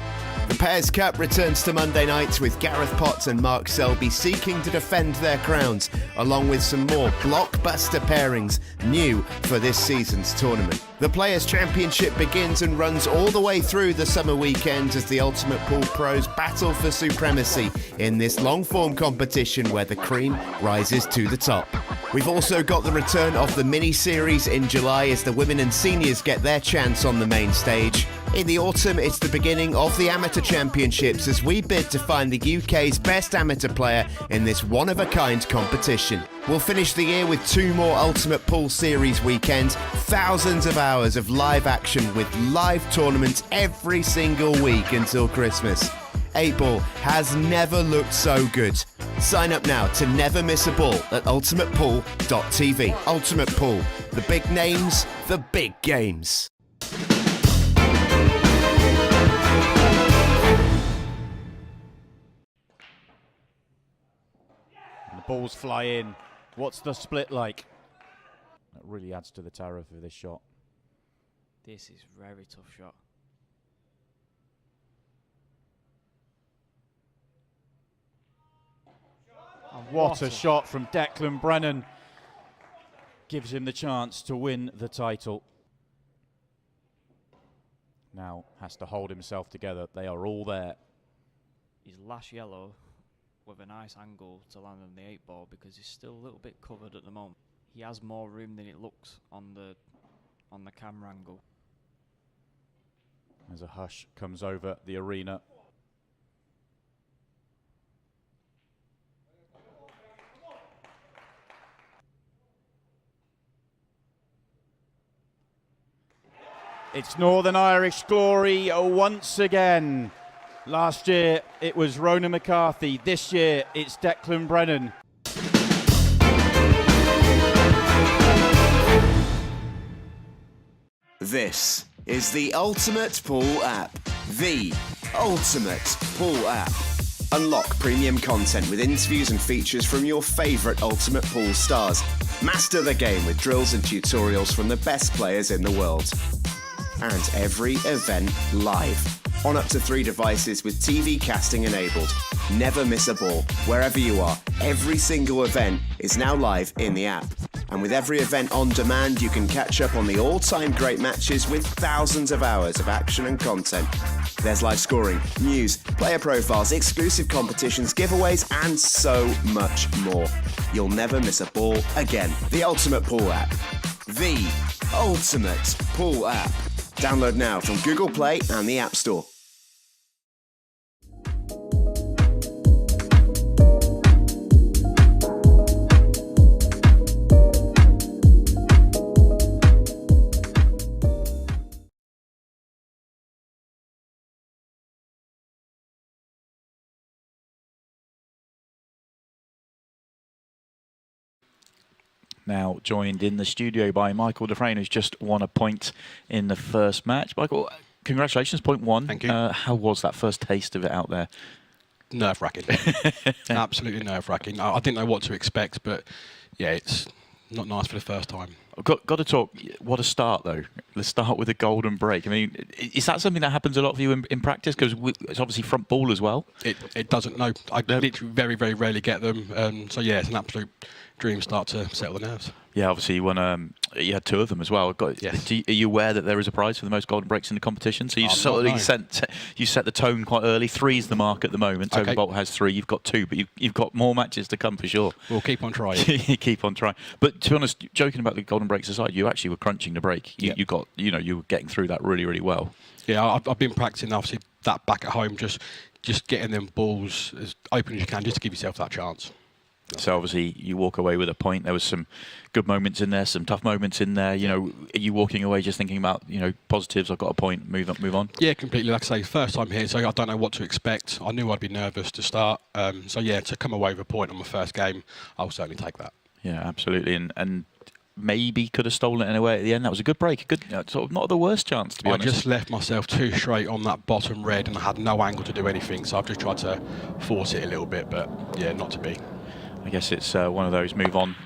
The Pairs Cup returns to Monday nights with Gareth Potts and Mark Selby seeking to defend their crowns, along with some more blockbuster pairings new for this season's tournament. The Players' Championship begins and runs all the way through the summer weekend as the Ultimate Pool pros battle for supremacy in this long-form competition where the cream rises to the top. We've also got the return of the mini-series in July as the women and seniors get their chance on the main stage. In the autumn, it's the beginning of the Amateur Championships as we bid to find the UK's best amateur player in this one-of-a-kind competition. We'll finish the year with 2 more Ultimate Pool Series weekends, thousands of hours of live action with live tournaments every single week until Christmas. 8-Ball has never looked so good. Sign up now to never miss a ball at ultimatepool.tv. Ultimate Pool, the big names, the big games. And the balls fly in. What's the split like? That really adds to the terror for this shot. This is very tough shot. What a shot from Declan Brennan. Gives him the chance to win the title. Now has to hold himself together. They are all there. He's lash yellow with a nice angle to land on the 8-ball because he's still a little bit covered at the moment. He has more room than it looks on the camera angle. As a hush comes over the arena. It's Northern Irish glory once again. Last year it was Rona McCarthy. This year it's Declan Brennan. This is the Ultimate Pool app. The Ultimate Pool app. Unlock premium content with interviews and features from your favourite Ultimate Pool stars. Master the game with drills and tutorials from the best players in the world. And every event live. On up to 3 devices with TV casting enabled. Never miss a ball. Wherever you are, every single event is now live in the app. And with every event on demand, you can catch up on the all-time great matches with thousands of hours of action and content. There's live scoring, news, player profiles, exclusive competitions, giveaways, and so much more. You'll never miss a ball again. The Ultimate Pool app. The Ultimate Pool app. Download now from Google Play and the App Store. Now joined in the studio by Michael Frain, who's just won a point in the first match. Michael, congratulations, point 1. Thank you. How was that first taste of it out there? Nerve-wracking. Absolutely nerve-wracking. I didn't know what to expect, but yeah, it's not nice for the first time. Got to talk. What a start, though. Let's start with a golden break. I mean, is that something that happens a lot for you in practice? Because it's obviously front ball as well. It doesn't. No, I literally very, very rarely get them. So yeah, it's an absolute dream start to settle the nerves. Yeah, obviously you won. You had 2 of them as well. Yes. Are you aware that there is a prize for the most golden breaks in the competition? So you set the tone quite early. 3 is the mark at the moment. Toby Bolt has 3. You've got 2, but you've got more matches to come for sure. We'll keep on trying. Keep on trying. But to be honest, joking about the golden breaks aside, you actually were crunching the break. You were getting through that really, really well. Yeah, I've been practicing obviously that back at home, just getting them balls as open as you can, just to give yourself that chance. So obviously you walk away with a point. There was some good moments in there, some tough moments in there. You know, are you walking away just thinking about, positives? I've got a point. Move on. Yeah, completely. Like I say, first time here, so I don't know what to expect. I knew I'd be nervous to start. So yeah, to come away with a point on my first game, I'll certainly take that. Yeah, absolutely. And maybe could have stolen it in a way at the end. That was a good break. Good, sort of not the worst chance, to be honest. I just left myself too straight on that bottom red, and I had no angle to do anything. So I've just tried to force it a little bit, but yeah, not to be. I guess it's one of those, move on,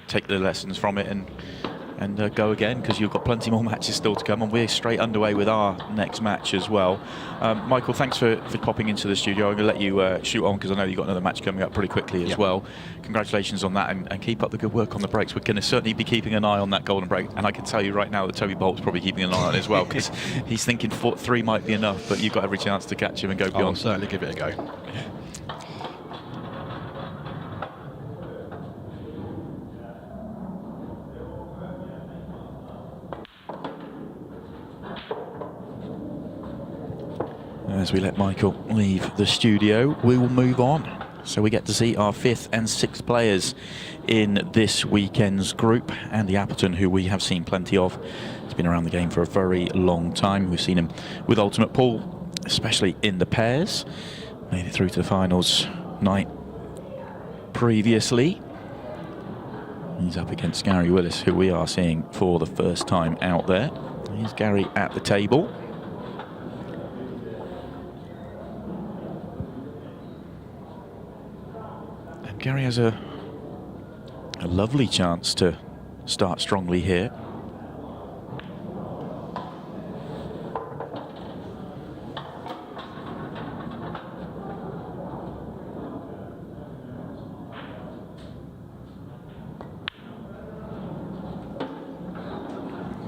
take the lessons from it and go again, because you've got plenty more matches still to come, and we're straight underway with our next match as well. Michael, thanks for popping into the studio. I'm going to let you shoot on, because I know you've got another match coming up pretty quickly as well. Congratulations on that, and keep up the good work on the breaks. We're going to certainly be keeping an eye on that golden break, and I can tell you right now that Toby Bolt's probably keeping an eye on it as well, because he's thinking 3 might be enough, but you've got every chance to catch him and go beyond. I'll certainly give it a go. as we let Michael leave the studio, we will move on. So we get to see our 5th and 6th players in this weekend's group. Andy Appleton, who we have seen plenty of. He's been around the game for a very long time. We've seen him with Ultimate Pool, especially in the pairs. Made it through to the finals night previously. He's up against Gary Willis, who we are seeing for the first time out there. Here's Gary at the table. And Gary has a lovely chance to start strongly here.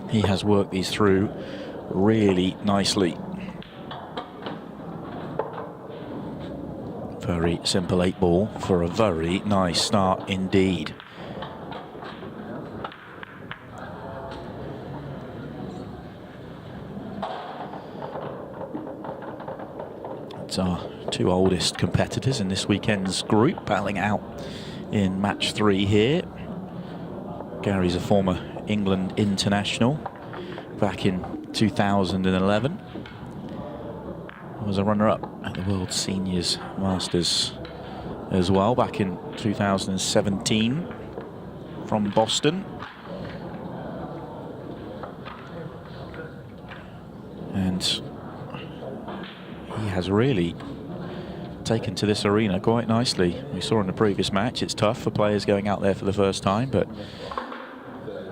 He has worked these through really nicely. Very simple 8-ball for a very nice start indeed. It's our 2 oldest competitors in this weekend's group battling out in match 3 here. Gary's a former England international back in 2011. Was a runner-up at the World Seniors Masters as well back in 2017 from Boston. And he has really taken to this arena quite nicely. We saw in the previous match it's tough for players going out there for the first time, but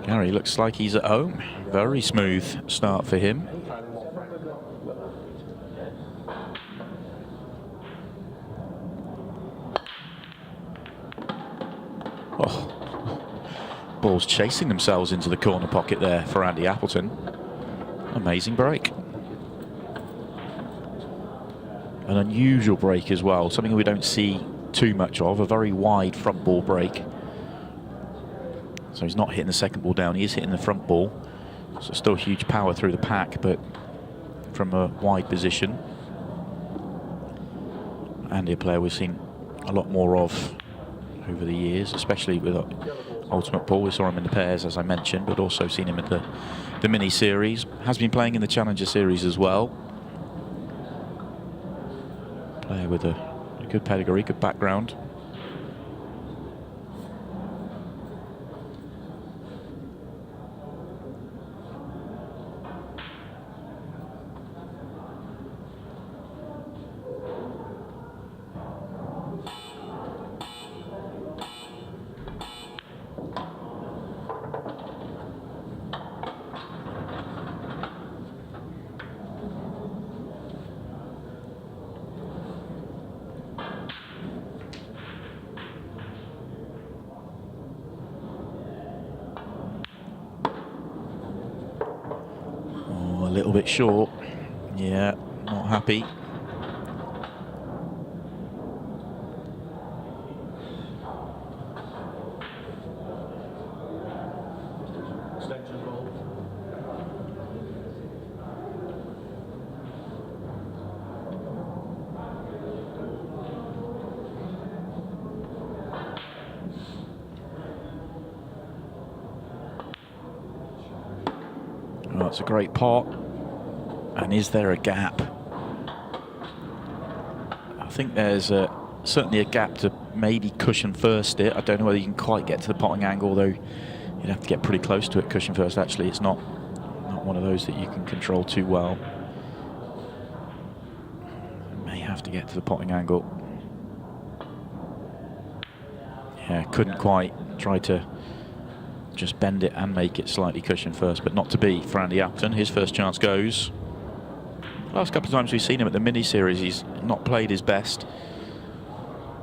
Gary looks like he's at home. Very smooth start for him. Oh, balls chasing themselves into the corner pocket there for Andy Appleton. Amazing break. An unusual break as well, something we don't see too much of, a very wide front ball break. So he's not hitting the second ball down, he is hitting the front ball. So still huge power through the pack, but from a wide position. Andy, a player we've seen a lot more of over the years, especially with Ultimate Pool. We saw him in the pairs, as I mentioned, but also seen him at the mini series. Has been playing in the Challenger series as well. Player with a good pedigree, good background. A little bit short. Yeah, not happy. Oh, it's a great pot. And is there a gap? I think there's certainly a gap to maybe cushion first it. I don't know whether you can quite get to the potting angle, although you'd have to get pretty close to it cushion first. Actually, it's not one of those that you can control too well. You may have to get to the potting angle. Yeah, couldn't quite. Try to just bend it and make it slightly cushion first, but not to be for Andy Appleton. His first chance goes. Last couple of times we've seen him at the mini-series, he's not played his best.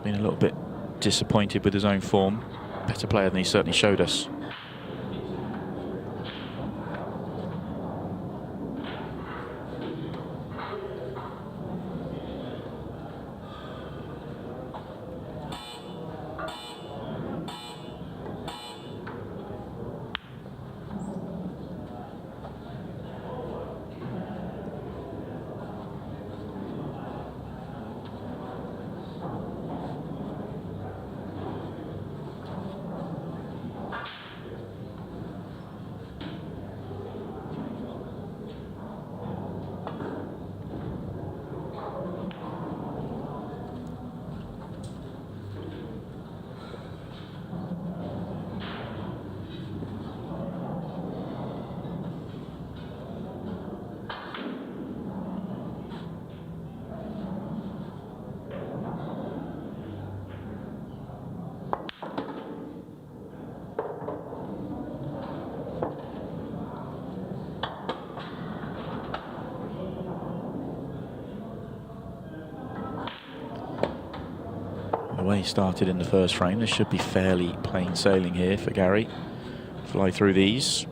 Been a little bit disappointed with his own form. Better player than he certainly showed us. The way he started in the first frame, this should be fairly plain sailing here for Gary. Fly through these.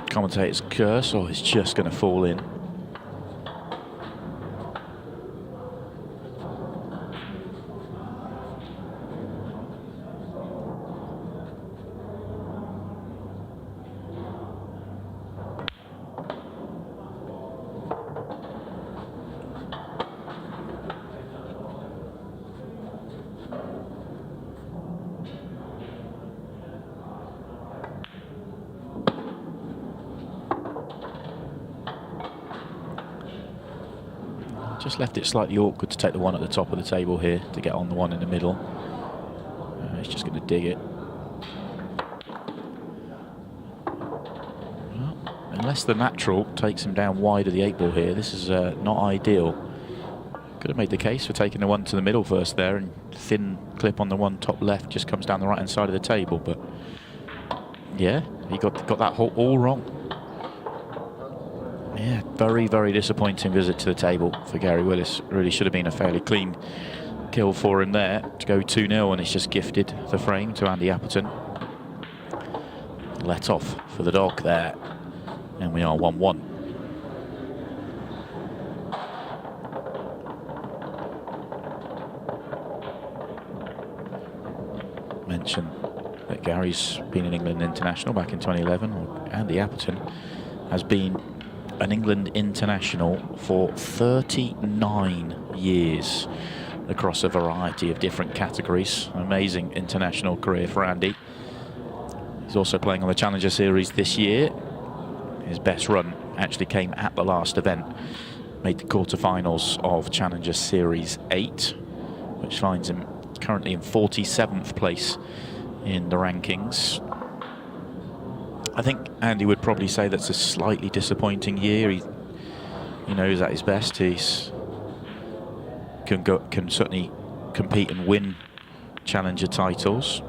Commentator's curse, or it's just going to fall in. Just left it slightly awkward to take the one at the top of the table here to get on the one in the middle. He's just going to dig it. Well, unless the natural takes him down wide of the 8 ball here, this is not ideal. Could have made the case for taking the one to the middle first there, and thin clip on the one top left just comes down the right hand side of the table. But yeah, he got that hole all wrong. Yeah, very, very disappointing visit to the table for Gary Willis. Really should have been a fairly clean kill for him there to go 2-0, and it's just gifted the frame to Andy Appleton. Let off for the dog there, and we are 1-1. Mention that Gary's been an England international back in 2011, or Andy Appleton has been an England international for 39 years across a variety of different categories. Amazing international career for Andy. He's also playing on the Challenger Series this year. His best run actually came at the last event. Made the quarterfinals of Challenger Series 8, which finds him currently in 47th place in the rankings. I think Andy would probably say that's a slightly disappointing year. He knows at his best. He's can certainly compete and win challenger titles.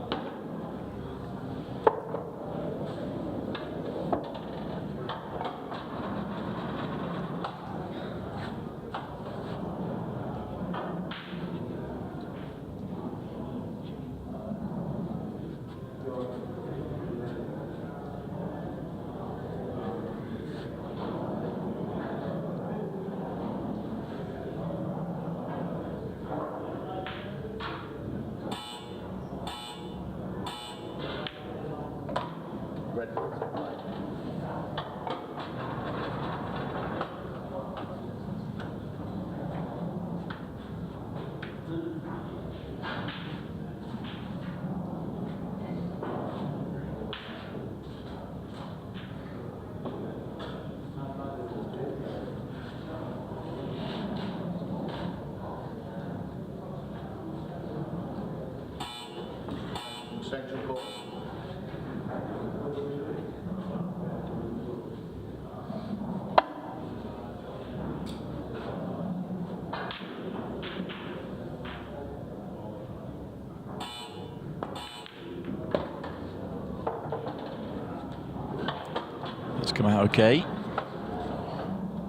Come out okay.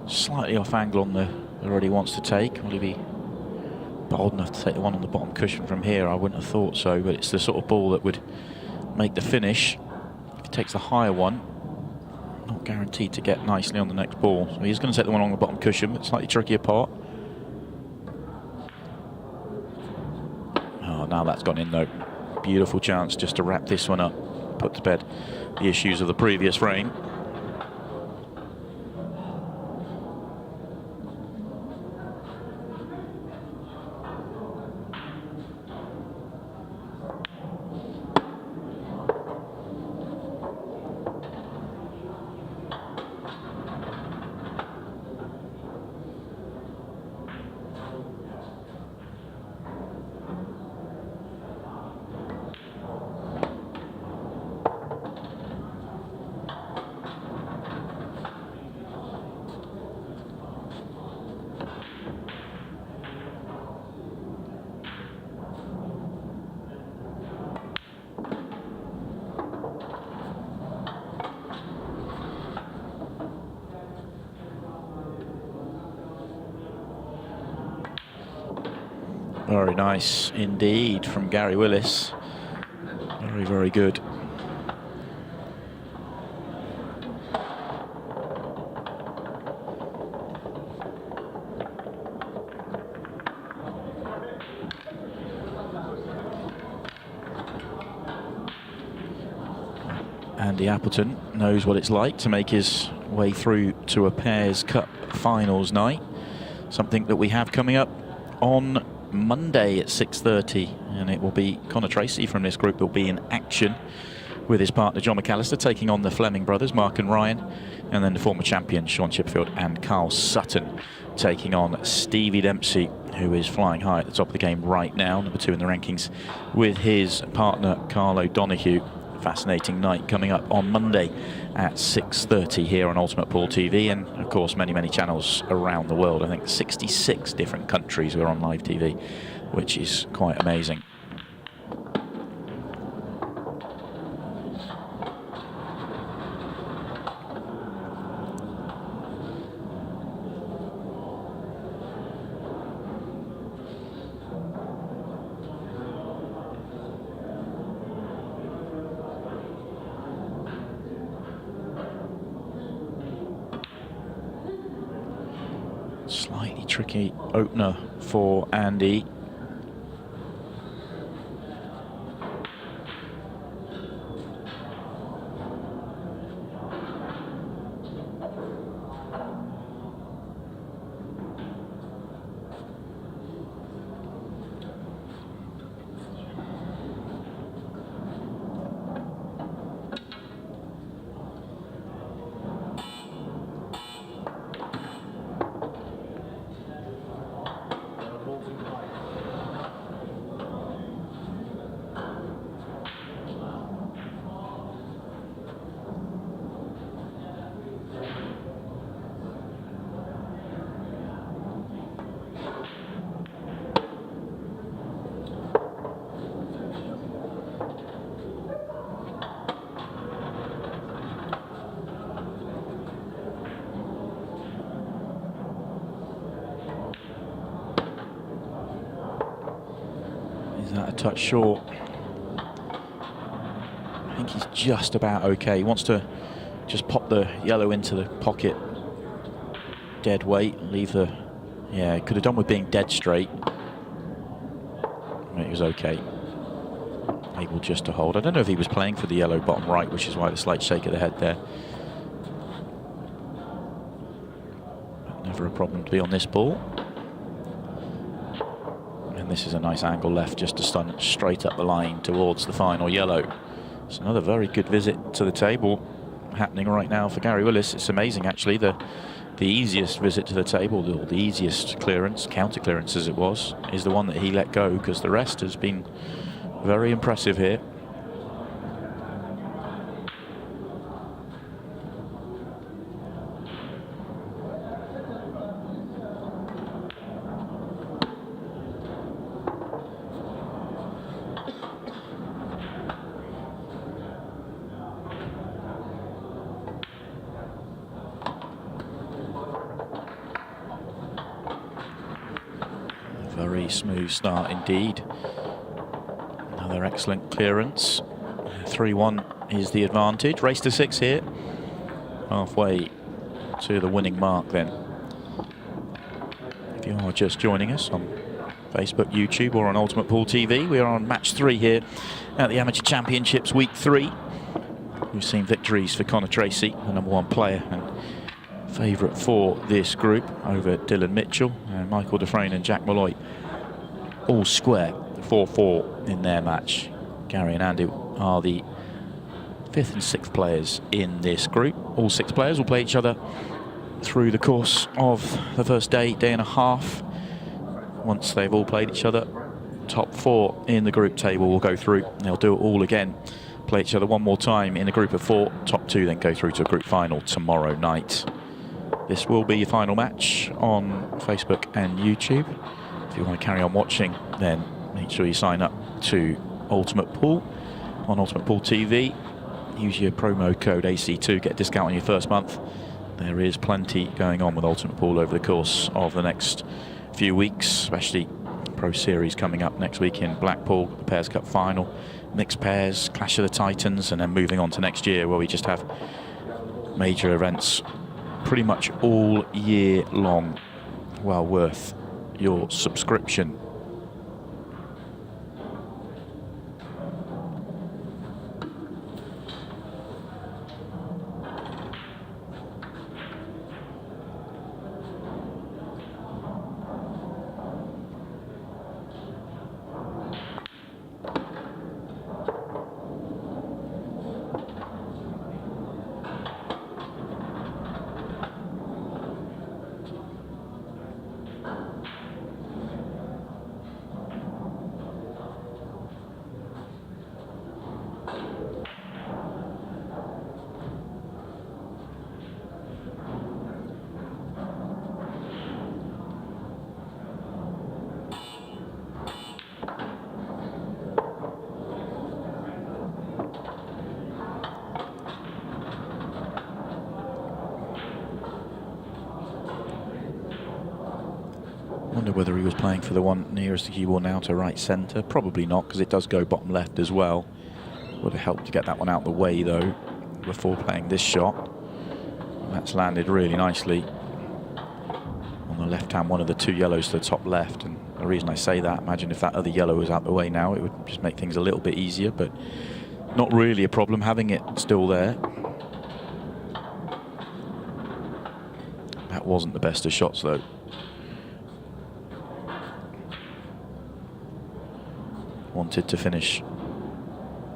Slightly off angle on the where he wants to take. Will he be bold enough to take the one on the bottom cushion from here? I wouldn't have thought so, but it's the sort of ball that would make the finish. If he takes the higher one, not guaranteed to get nicely on the next ball. So he's going to take the one on the bottom cushion, but slightly trickier part. Oh, now that's gone in though. Beautiful chance just to wrap this one up, put to bed the issues of the previous frame. Very nice indeed from Gary Willis. Very, very good. Andy Appleton knows what it's like to make his way through to a Pairs Cup finals night. Something that we have coming up on Monday at 6:30, and it will be Connor Tracy from this group will be in action with his partner John McAllister, taking on the Fleming brothers, Mark and Ryan, and then the former champions Sean Chipperfield and Carl Sutton taking on Stevie Dempsey, who is flying high at the top of the game right now, number 2 in the rankings, with his partner Carl O'Donoghue. Fascinating night coming up on Monday at 6:30 here on Ultimate Pool TV, and of course many channels around the world. I think 66 different countries are on live TV, which is quite amazing. Slightly tricky opener for Andy. Is that a touch short? I think he's just about okay. He wants to just pop the yellow into the pocket. Dead weight, leave the... Yeah, he could have done with being dead straight. It was okay. Able just to hold. I don't know if he was playing for the yellow bottom right, which is why the slight shake of the head there. But never a problem to be on this ball. And this is a nice angle left just to stun straight up the line towards the final yellow. It's another very good visit to the table happening right now for Gary Willis. It's amazing actually, the easiest visit to the table, or the easiest clearance, counter clearance as it was, is the one that he let go, because the rest has been very impressive here. Very smooth start indeed. Another excellent clearance. 3-1 is the advantage. Race to 6 here. Halfway to the winning mark then. If you are just joining us on Facebook, YouTube or on Ultimate Pool TV, we are on match 3 here at the Amateur Championships Week 3. We've seen victories for Connor Tracy, the #1 player and favourite for this group, over Dylan Mitchell and Michael Frain and Jack Malloy. All square, 4-4 in their match. Gary and Andy are the 5th and 6th players in this group. All 6 players will play each other through the course of the first day and a half. Once they've all played each other, top 4 in the group table will go through. They'll do it all again, play each other one more time in a group of 4. Top 2 then go through to a group final tomorrow night. This will be your final match on Facebook and YouTube. If you want to carry on watching, then make sure you sign up to Ultimate Pool on Ultimate Pool TV. Use your promo code AC2, get a discount on your first month. There is plenty going on with Ultimate Pool over the course of the next few weeks, especially Pro Series coming up next week in Blackpool, the Pairs Cup final, mixed pairs, Clash of the Titans, and then moving on to next year where we just have major events pretty much all year long. Well worth your subscription. Wonder whether he was playing for the one nearest the cue ball now to right centre. Probably not, because it does go bottom left as well. Would have helped to get that one out the way though before playing this shot. And that's landed really nicely on the left hand, one of the two yellows to the top left. And the reason I say that, imagine if that other yellow was out the way now, it would just make things a little bit easier, but not really a problem having it still there. That wasn't the best of shots though. Wanted to finish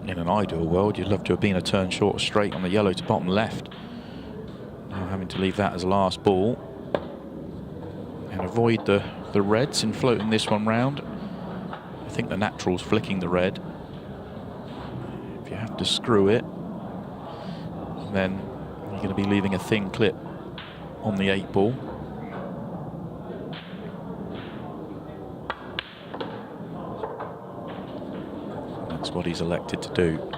in an ideal world. You'd love to have been a turn short straight on the yellow to bottom left. Now having to leave that as last ball and avoid the reds in floating this one round. I think the natural's flicking the red. If you have to screw it, then you're going to be leaving a thin clip on the 8 ball. That's what he's elected to do.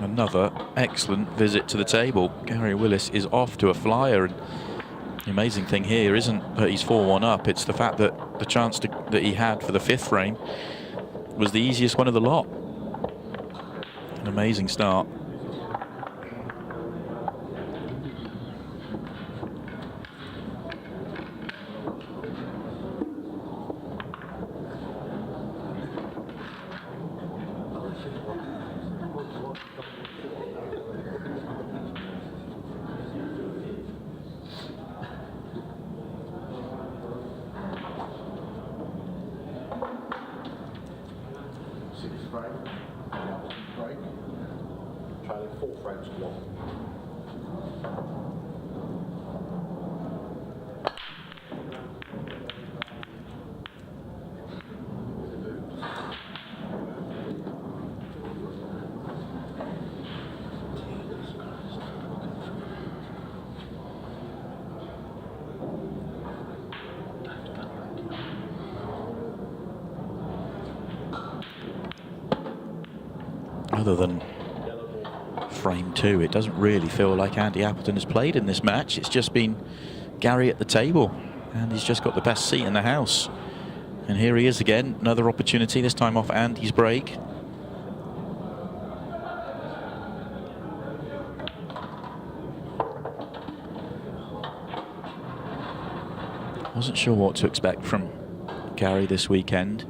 Another excellent visit to the table. Gary Willis is off to a flyer, and the amazing thing here isn't that he's 4-1 up, it's the fact that the chance that he had for the 5th frame was the easiest one of the lot. An amazing start. Other than frame 2, it doesn't really feel like Andy Appleton has played in this match. It's just been Gary at the table, and he's just got the best seat in the house. And here he is again, another opportunity, this time off Andy's break. Wasn't sure what to expect from Gary this weekend.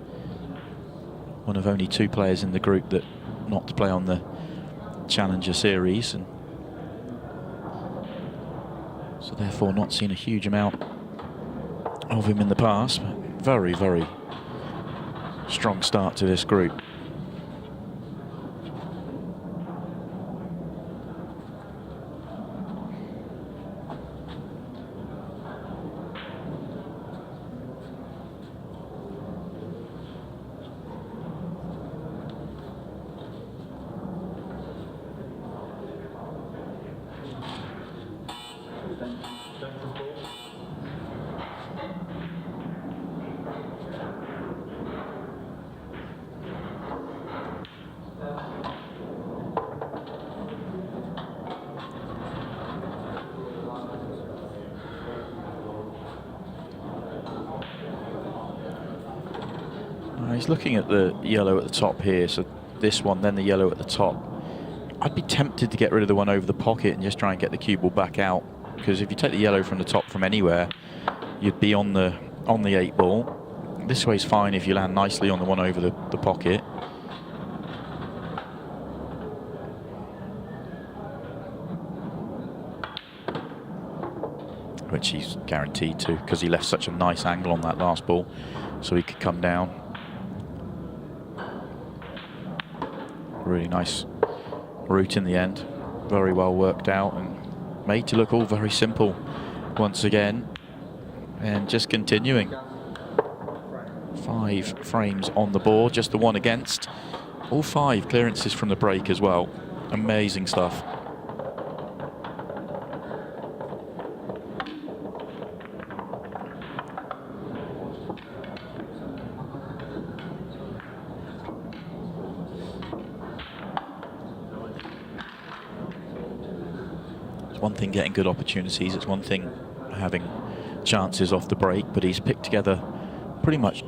One of only 2 players in the group that not to play on the Challenger Series, and so therefore not seen a huge amount of him in the past, but very, very strong start to this group. He's looking at the yellow at the top here, so this one, then the yellow at the top. I'd be tempted to get rid of the one over the pocket and just try and get the cue ball back out, because if you take the yellow from the top from anywhere, you'd be on the 8 ball. This way's fine if you land nicely on the one over the pocket. Which he's guaranteed to, because he left such a nice angle on that last ball, so he could come down. Really nice route in the end, very well worked out and made to look all very simple once again. And just continuing. 5 frames on the board, just the one against. All 5 clearances from the break as well. Amazing stuff. It's one thing getting good opportunities, it's one thing having chances off the break, but he's picked together pretty much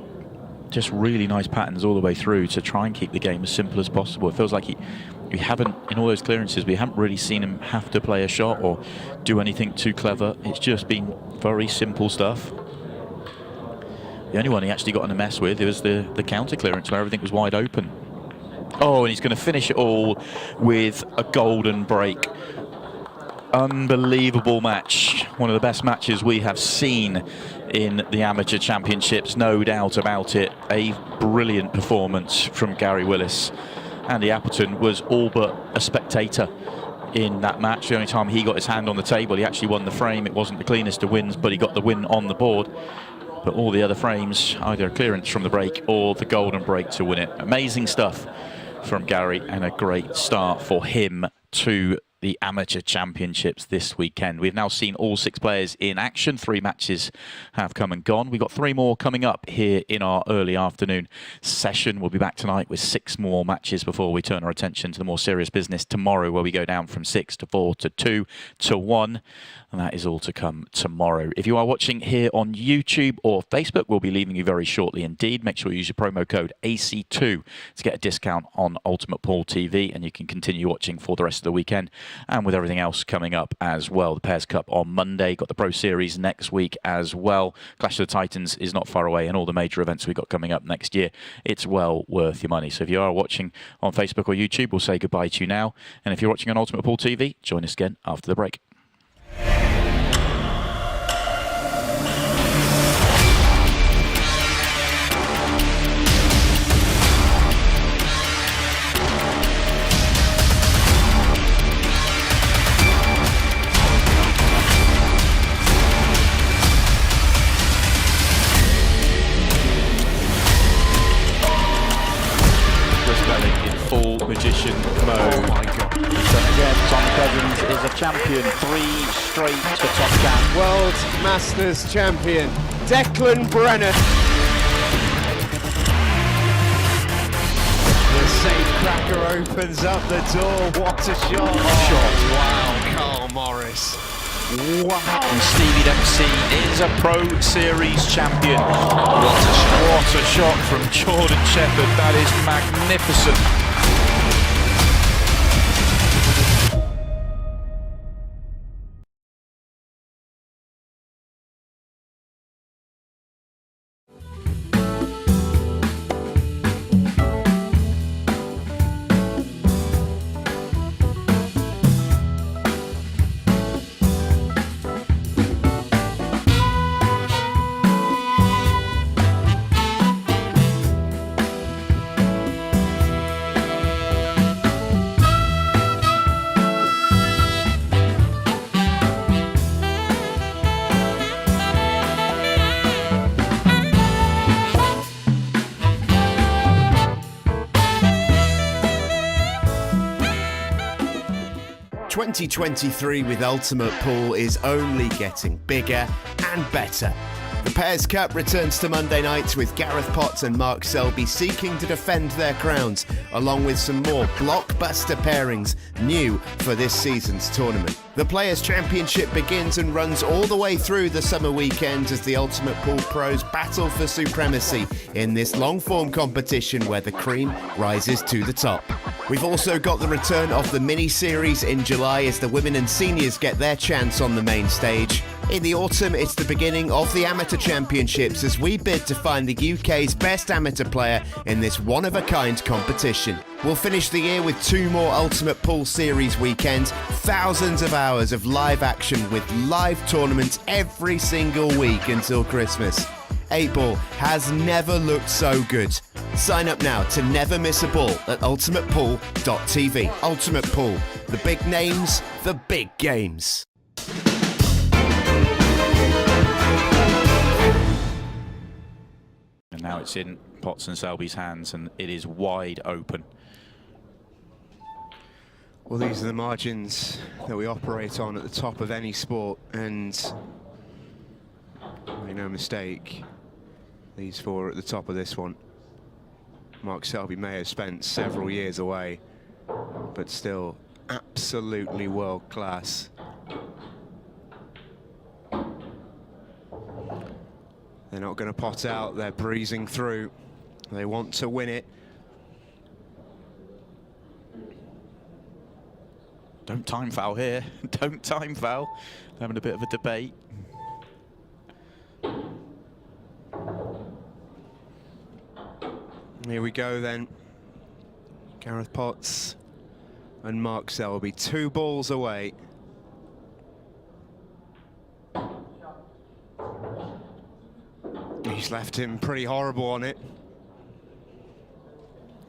just really nice patterns all the way through to try and keep the game as simple as possible. It feels like we haven't, in all those clearances, we haven't really seen him have to play a shot or do anything too clever. It's just been very simple stuff. The only one he actually got in a mess with was the counter clearance where everything was wide open. Oh, and he's going to finish it all with a golden break. Unbelievable match. One of the best matches we have seen in the Amateur Championships, no doubt about it. A brilliant performance from Gary Willis. Andy Appleton was all but a spectator in that match. The only time he got his hand on the table, he actually won the frame. It wasn't the cleanest of wins, but he got the win on the board. But all the other frames, either a clearance from the break or the golden break to win it. Amazing stuff from Gary, and a great start for him to the Amateur Championships this weekend. We've now seen all 6 players in action. 3 matches have come and gone. We've got 3 more coming up here in our early afternoon session. We'll be back tonight with 6 more matches before we turn our attention to the more serious business tomorrow, where we go down from 6 to 4 to 2 to 1. And that is all to come tomorrow. If you are watching here on YouTube or Facebook, we'll be leaving you very shortly indeed. Make sure you use your promo code AC2 to get a discount on Ultimate Pool TV, and you can continue watching for the rest of the weekend. And with everything else coming up as well. The Pairs Cup on Monday, got the Pro Series next week as well. Clash of the Titans is not far away, and all the major events we've got coming up next year. It's well worth your money. So if you are watching on Facebook or YouTube, we'll say goodbye to you now. And if you're watching on Ultimate Pool TV, join us again after the break. 4 magician mode. Oh my God. So again, Tom Cousins is a champion, 3 straight for top can. World Masters champion, Declan Brennan. The safe cracker opens up the door. What a shot. Wow, Carl Morris. Wow. And Stevie Dempsey is a Pro Series champion. What a shot. What a shot from Jordan Shepherd. That is magnificent. 2023 with Ultimate Pool is only getting bigger and better. The Pairs Cup returns to Monday night with Gareth Potts and Mark Selby seeking to defend their crowns, along with some more blockbuster pairings new for this season's tournament. The Players' Championship begins and runs all the way through the summer weekend as the Ultimate Pool pros battle for supremacy in this long-form competition where the cream rises to the top. We've also got the return of the mini-series in July as the women and seniors get their chance on the main stage. In the autumn, it's the beginning of the Amateur Championships as we bid to find the UK's best amateur player in this one-of-a-kind competition. We'll finish the year with 2 more Ultimate Pool Series weekends, thousands of hours of live action with live tournaments every single week until Christmas. 8-Ball has never looked so good. Sign up now to never miss a ball at ultimatepool.tv. Ultimate Pool, the big names, the big games. And now it's in Potts and Selby's hands, and it is wide open. Well, these are the margins that we operate on at the top of any sport, and make no mistake, these 4 are at the top of this one. Mark Selby may have spent several years away, but still absolutely world class. They're not going to pot out, they're breezing through. They want to win it. Don't time foul here. Don't time foul. Having a bit of a debate. Here we go then. Gareth Potts and Mark Selby, 2 balls away. He's left him pretty horrible on it.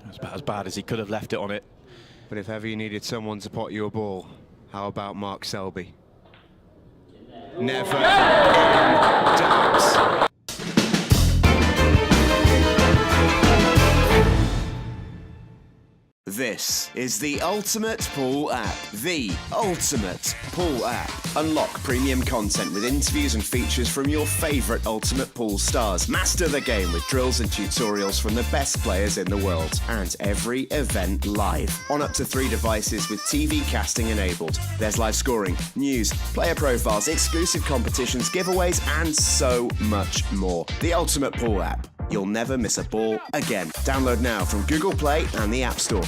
That's about as bad as he could have left it on it. But if ever you needed someone to pot you a ball, how about Mark Selby? Never doubt. This is the Ultimate Pool app. The Ultimate Pool app. Unlock premium content with interviews and features from your favourite Ultimate Pool stars. Master the game with drills and tutorials from the best players in the world. And every event live. On up to 3 devices with TV casting enabled. There's live scoring, news, player profiles, exclusive competitions, giveaways, and so much more. The Ultimate Pool app. You'll never miss a ball again. Download now from Google Play and the App Store.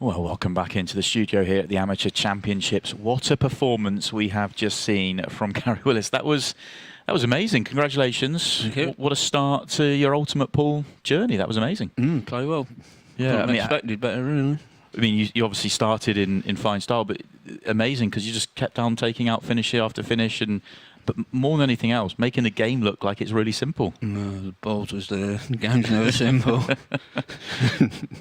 Well, welcome back into the studio here at the Amateur Championships. What a performance we have just seen from Gary Willis. That was amazing. Congratulations. Thank you. What a start to your Ultimate Pool journey. That was amazing. Play well. Yeah, I expected better, really. I mean, you obviously started in fine style, but amazing because you just kept on taking out finish after finish, but more than anything else, making the game look like it's really simple. No, the balls was there. The game's never simple.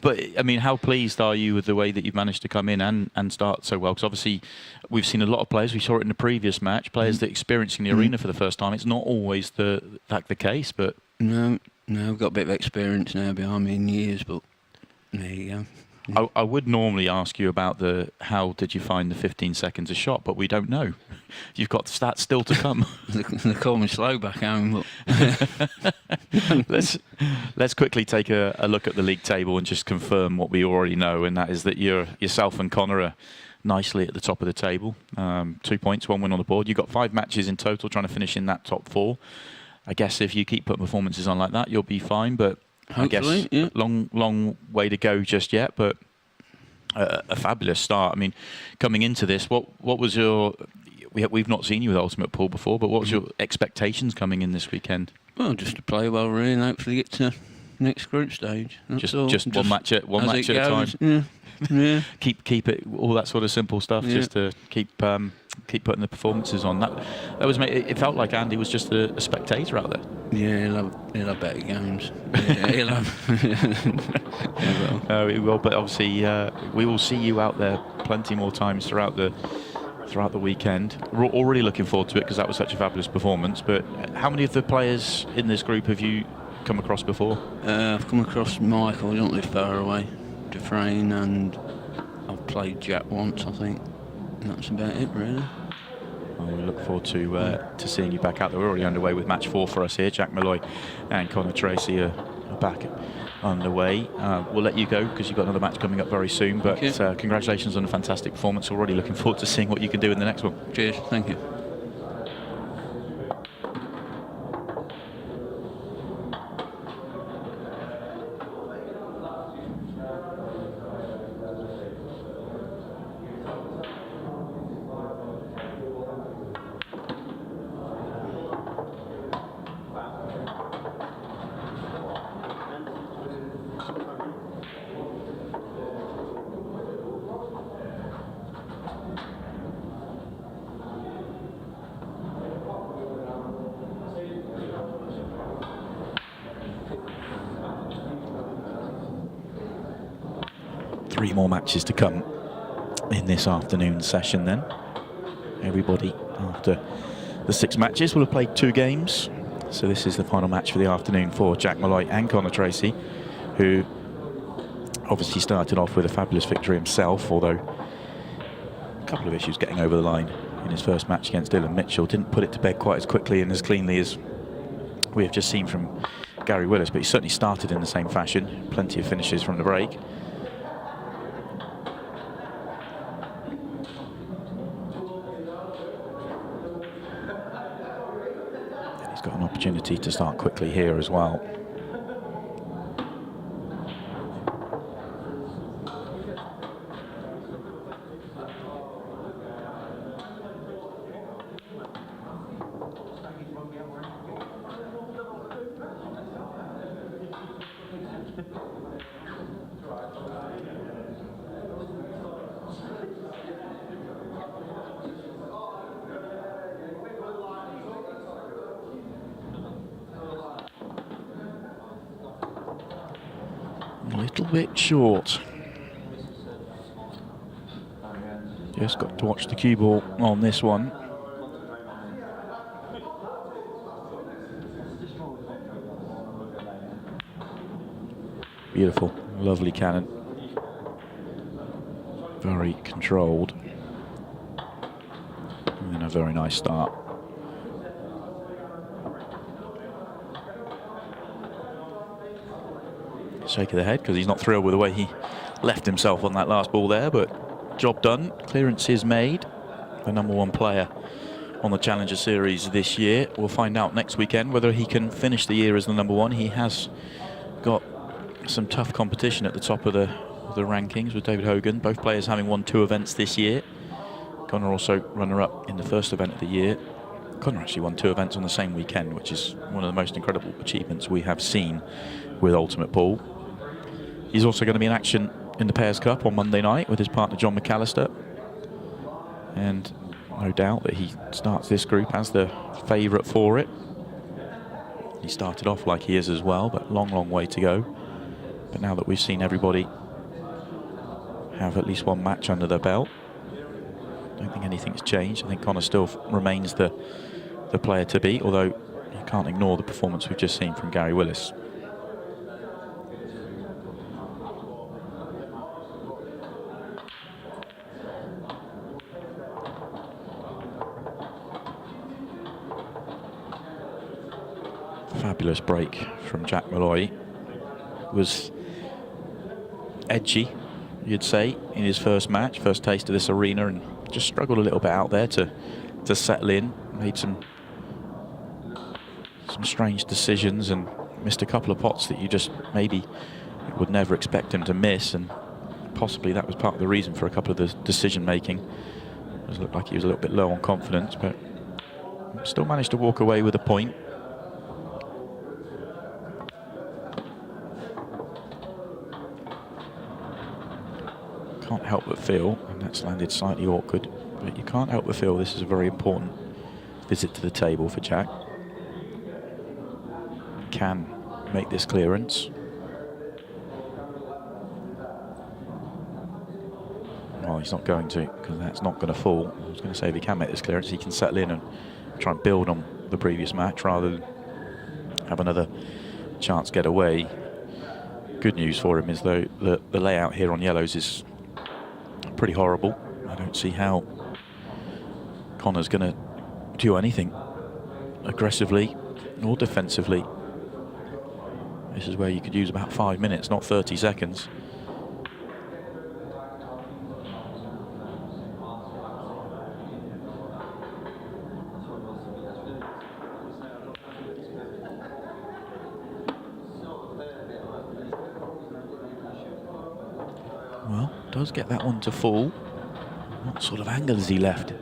But, I mean, how pleased are you with the way that you've managed to come in and start so well? Because obviously we've seen a lot of players, we saw it in the previous match, players that are experiencing the arena for the first time. It's not always the case, but... No, I've got a bit of experience now behind me in years, but there you go. I would normally ask you about how did you find the 15 seconds a shot, but we don't know. You've got stats still to come. They call me slow back home, but let's quickly take a look at the league table and just confirm what we already know, and that is that yourself and Connor are nicely at the top of the table. 2 points, 1 win on the board. You've got 5 matches in total trying to finish in that top 4. I guess if you keep putting performances on like that, you'll be fine, but hopefully, I guess long way to go just yet, but a fabulous start. I mean, coming into this, what was your... We've not seen you with Ultimate Pool before, but what was your expectations coming in this weekend? Well, just to play well, really, and hopefully get to next group stage. Just one match at a time. Yeah. keep it all that sort of simple stuff, just to keep keep putting the performances on. That was it felt like Andy was just a spectator out there. Yeah, he'll have better games. Yeah, he'll have. He will, but obviously we will see you out there plenty more times throughout the weekend. We're all really looking forward to it because that was such a fabulous performance. But how many of the players in this group have you come across before? I've come across Michael, he don't live far away, to Frain, and I've played Jack once, I think. And that's about it, really. Well, we look forward to seeing you back out there. We're already underway with match 4 for us here. Jack Malloy and Tracy are back underway. We'll let you go because you've got another match coming up very soon. But congratulations on a fantastic performance. Already looking forward to seeing what you can do in the next one. Cheers, thank you. Three more matches to come in this afternoon session then. Everybody after the 6 matches will have played 2 games. So this is the final match for the afternoon for Jack Malloy and Tracy, who obviously started off with a fabulous victory himself, although a couple of issues getting over the line in his first match against Dylan Mitchell. Didn't put it to bed quite as quickly and as cleanly as we have just seen from Gary Willis, but he certainly started in the same fashion. Plenty of finishes from the break. He's got an opportunity to start quickly here as well. A little bit short. Just got to watch the cue ball on this one. Beautiful, lovely cannon. Very controlled. And a very nice start. Shake of the head because he's not thrilled with the way he left himself on that last ball there, but job done. Clearance is made. The #1 player on the Challenger Series this year. We'll find out next weekend whether he can finish the year as the #1. He has got some tough competition at the top of the rankings with David Hogan. Both players having won 2 events this year. Connor also runner-up in the first event of the year. Connor actually won 2 events on the same weekend, which is one of the most incredible achievements we have seen with Ultimate Pool. He's also going to be in action in the Pairs Cup on Monday night with his partner John McAllister. And no doubt that he starts this group as the favourite for it. He started off like he is as well, but long way to go. But now that we've seen everybody have at least 1 match under their belt, I don't think anything's changed. I think Connor still remains the player to beat, although you can't ignore the performance we've just seen from Gary Willis. Fabulous break from Jack Malloy. Was edgy, you'd say, in his first match, first taste of this arena, and just struggled a little bit out there to settle in. Made some strange decisions and missed a couple of pots that you just maybe would never expect him to miss, and possibly that was part of the reason for a couple of the decision making. It looked like he was a little bit low on confidence, but still managed to walk away with a point. Can't help but feel, and that's landed slightly awkward, But you can't help but feel this is a very important visit to the table for Jack. Can make this clearance. Well, he's not going to, because that's not going to fall. I was going to say if he can make this clearance, he can settle in and try and build on the previous match rather than have another chance get away. Good news for him is, though, that the layout here on yellows is pretty horrible. I don't see how Connor's going to do anything aggressively or defensively. This is where you could use about 5 minutes, not 30 seconds. Well, does get that one to fall. What sort of angle has he left?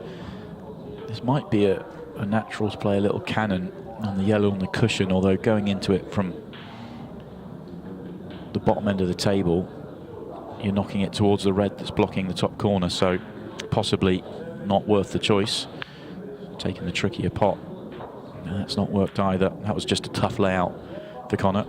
This might be a natural to play a little cannon on the yellow on the cushion, although going into it from the bottom end of the table, you're knocking it towards the red that's blocking the top corner, so possibly not worth the choice. Taking the trickier pot. No, that's not worked either. That was just a tough layout for Connor.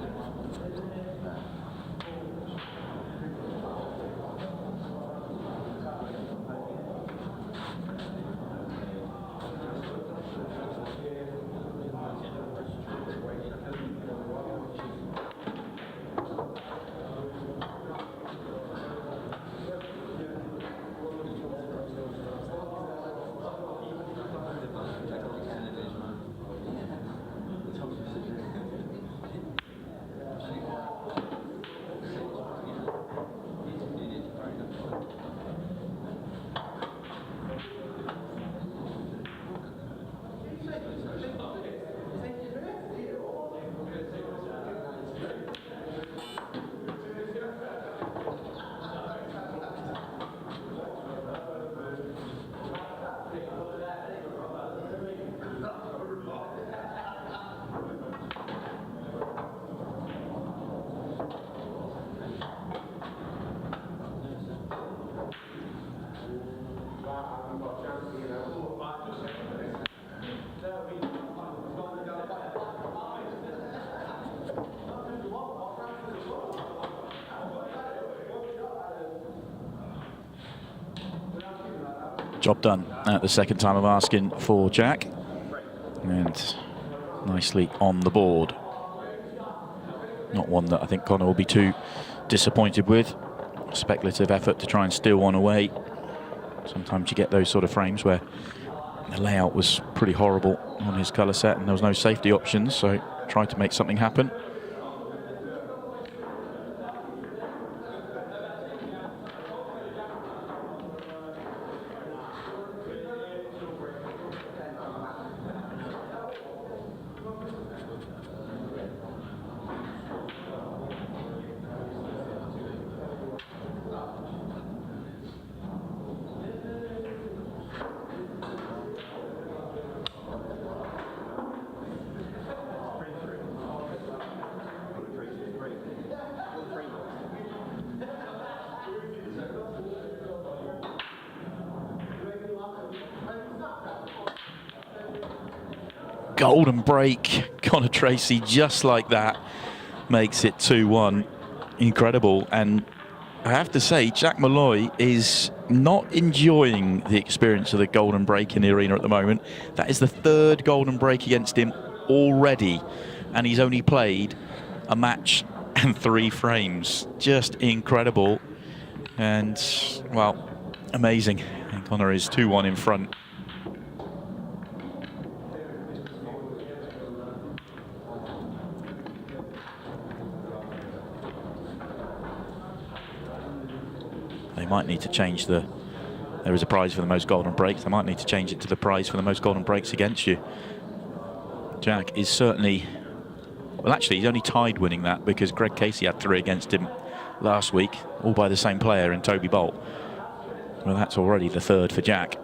Job done at the second time of asking for Jack. And nicely on the board. Not one that I think Connor will be too disappointed with. Speculative effort to try and steal one away. Sometimes you get those sort of frames where the layout was pretty horrible on his colour set and there was no safety options, so tried to make something happen. Golden break, Connor Tracy, just like that, makes it 2-1. Incredible. And I have to say, Jack Malloy is not enjoying the experience of the golden break in the arena at the moment. That is the third golden break against him already, and he's only played a match and 3 frames. Just incredible. And, well, amazing. And Connor is 2-1 in front. They might need to change there is a prize for the most golden breaks. They might need to change it to the prize for the most golden breaks against you. Jack is certainly, well, actually he's only tied winning that because Greg Casey had 3 against him last week, all by the same player in Toby Bolt. Well, that's already the 3rd for Jack.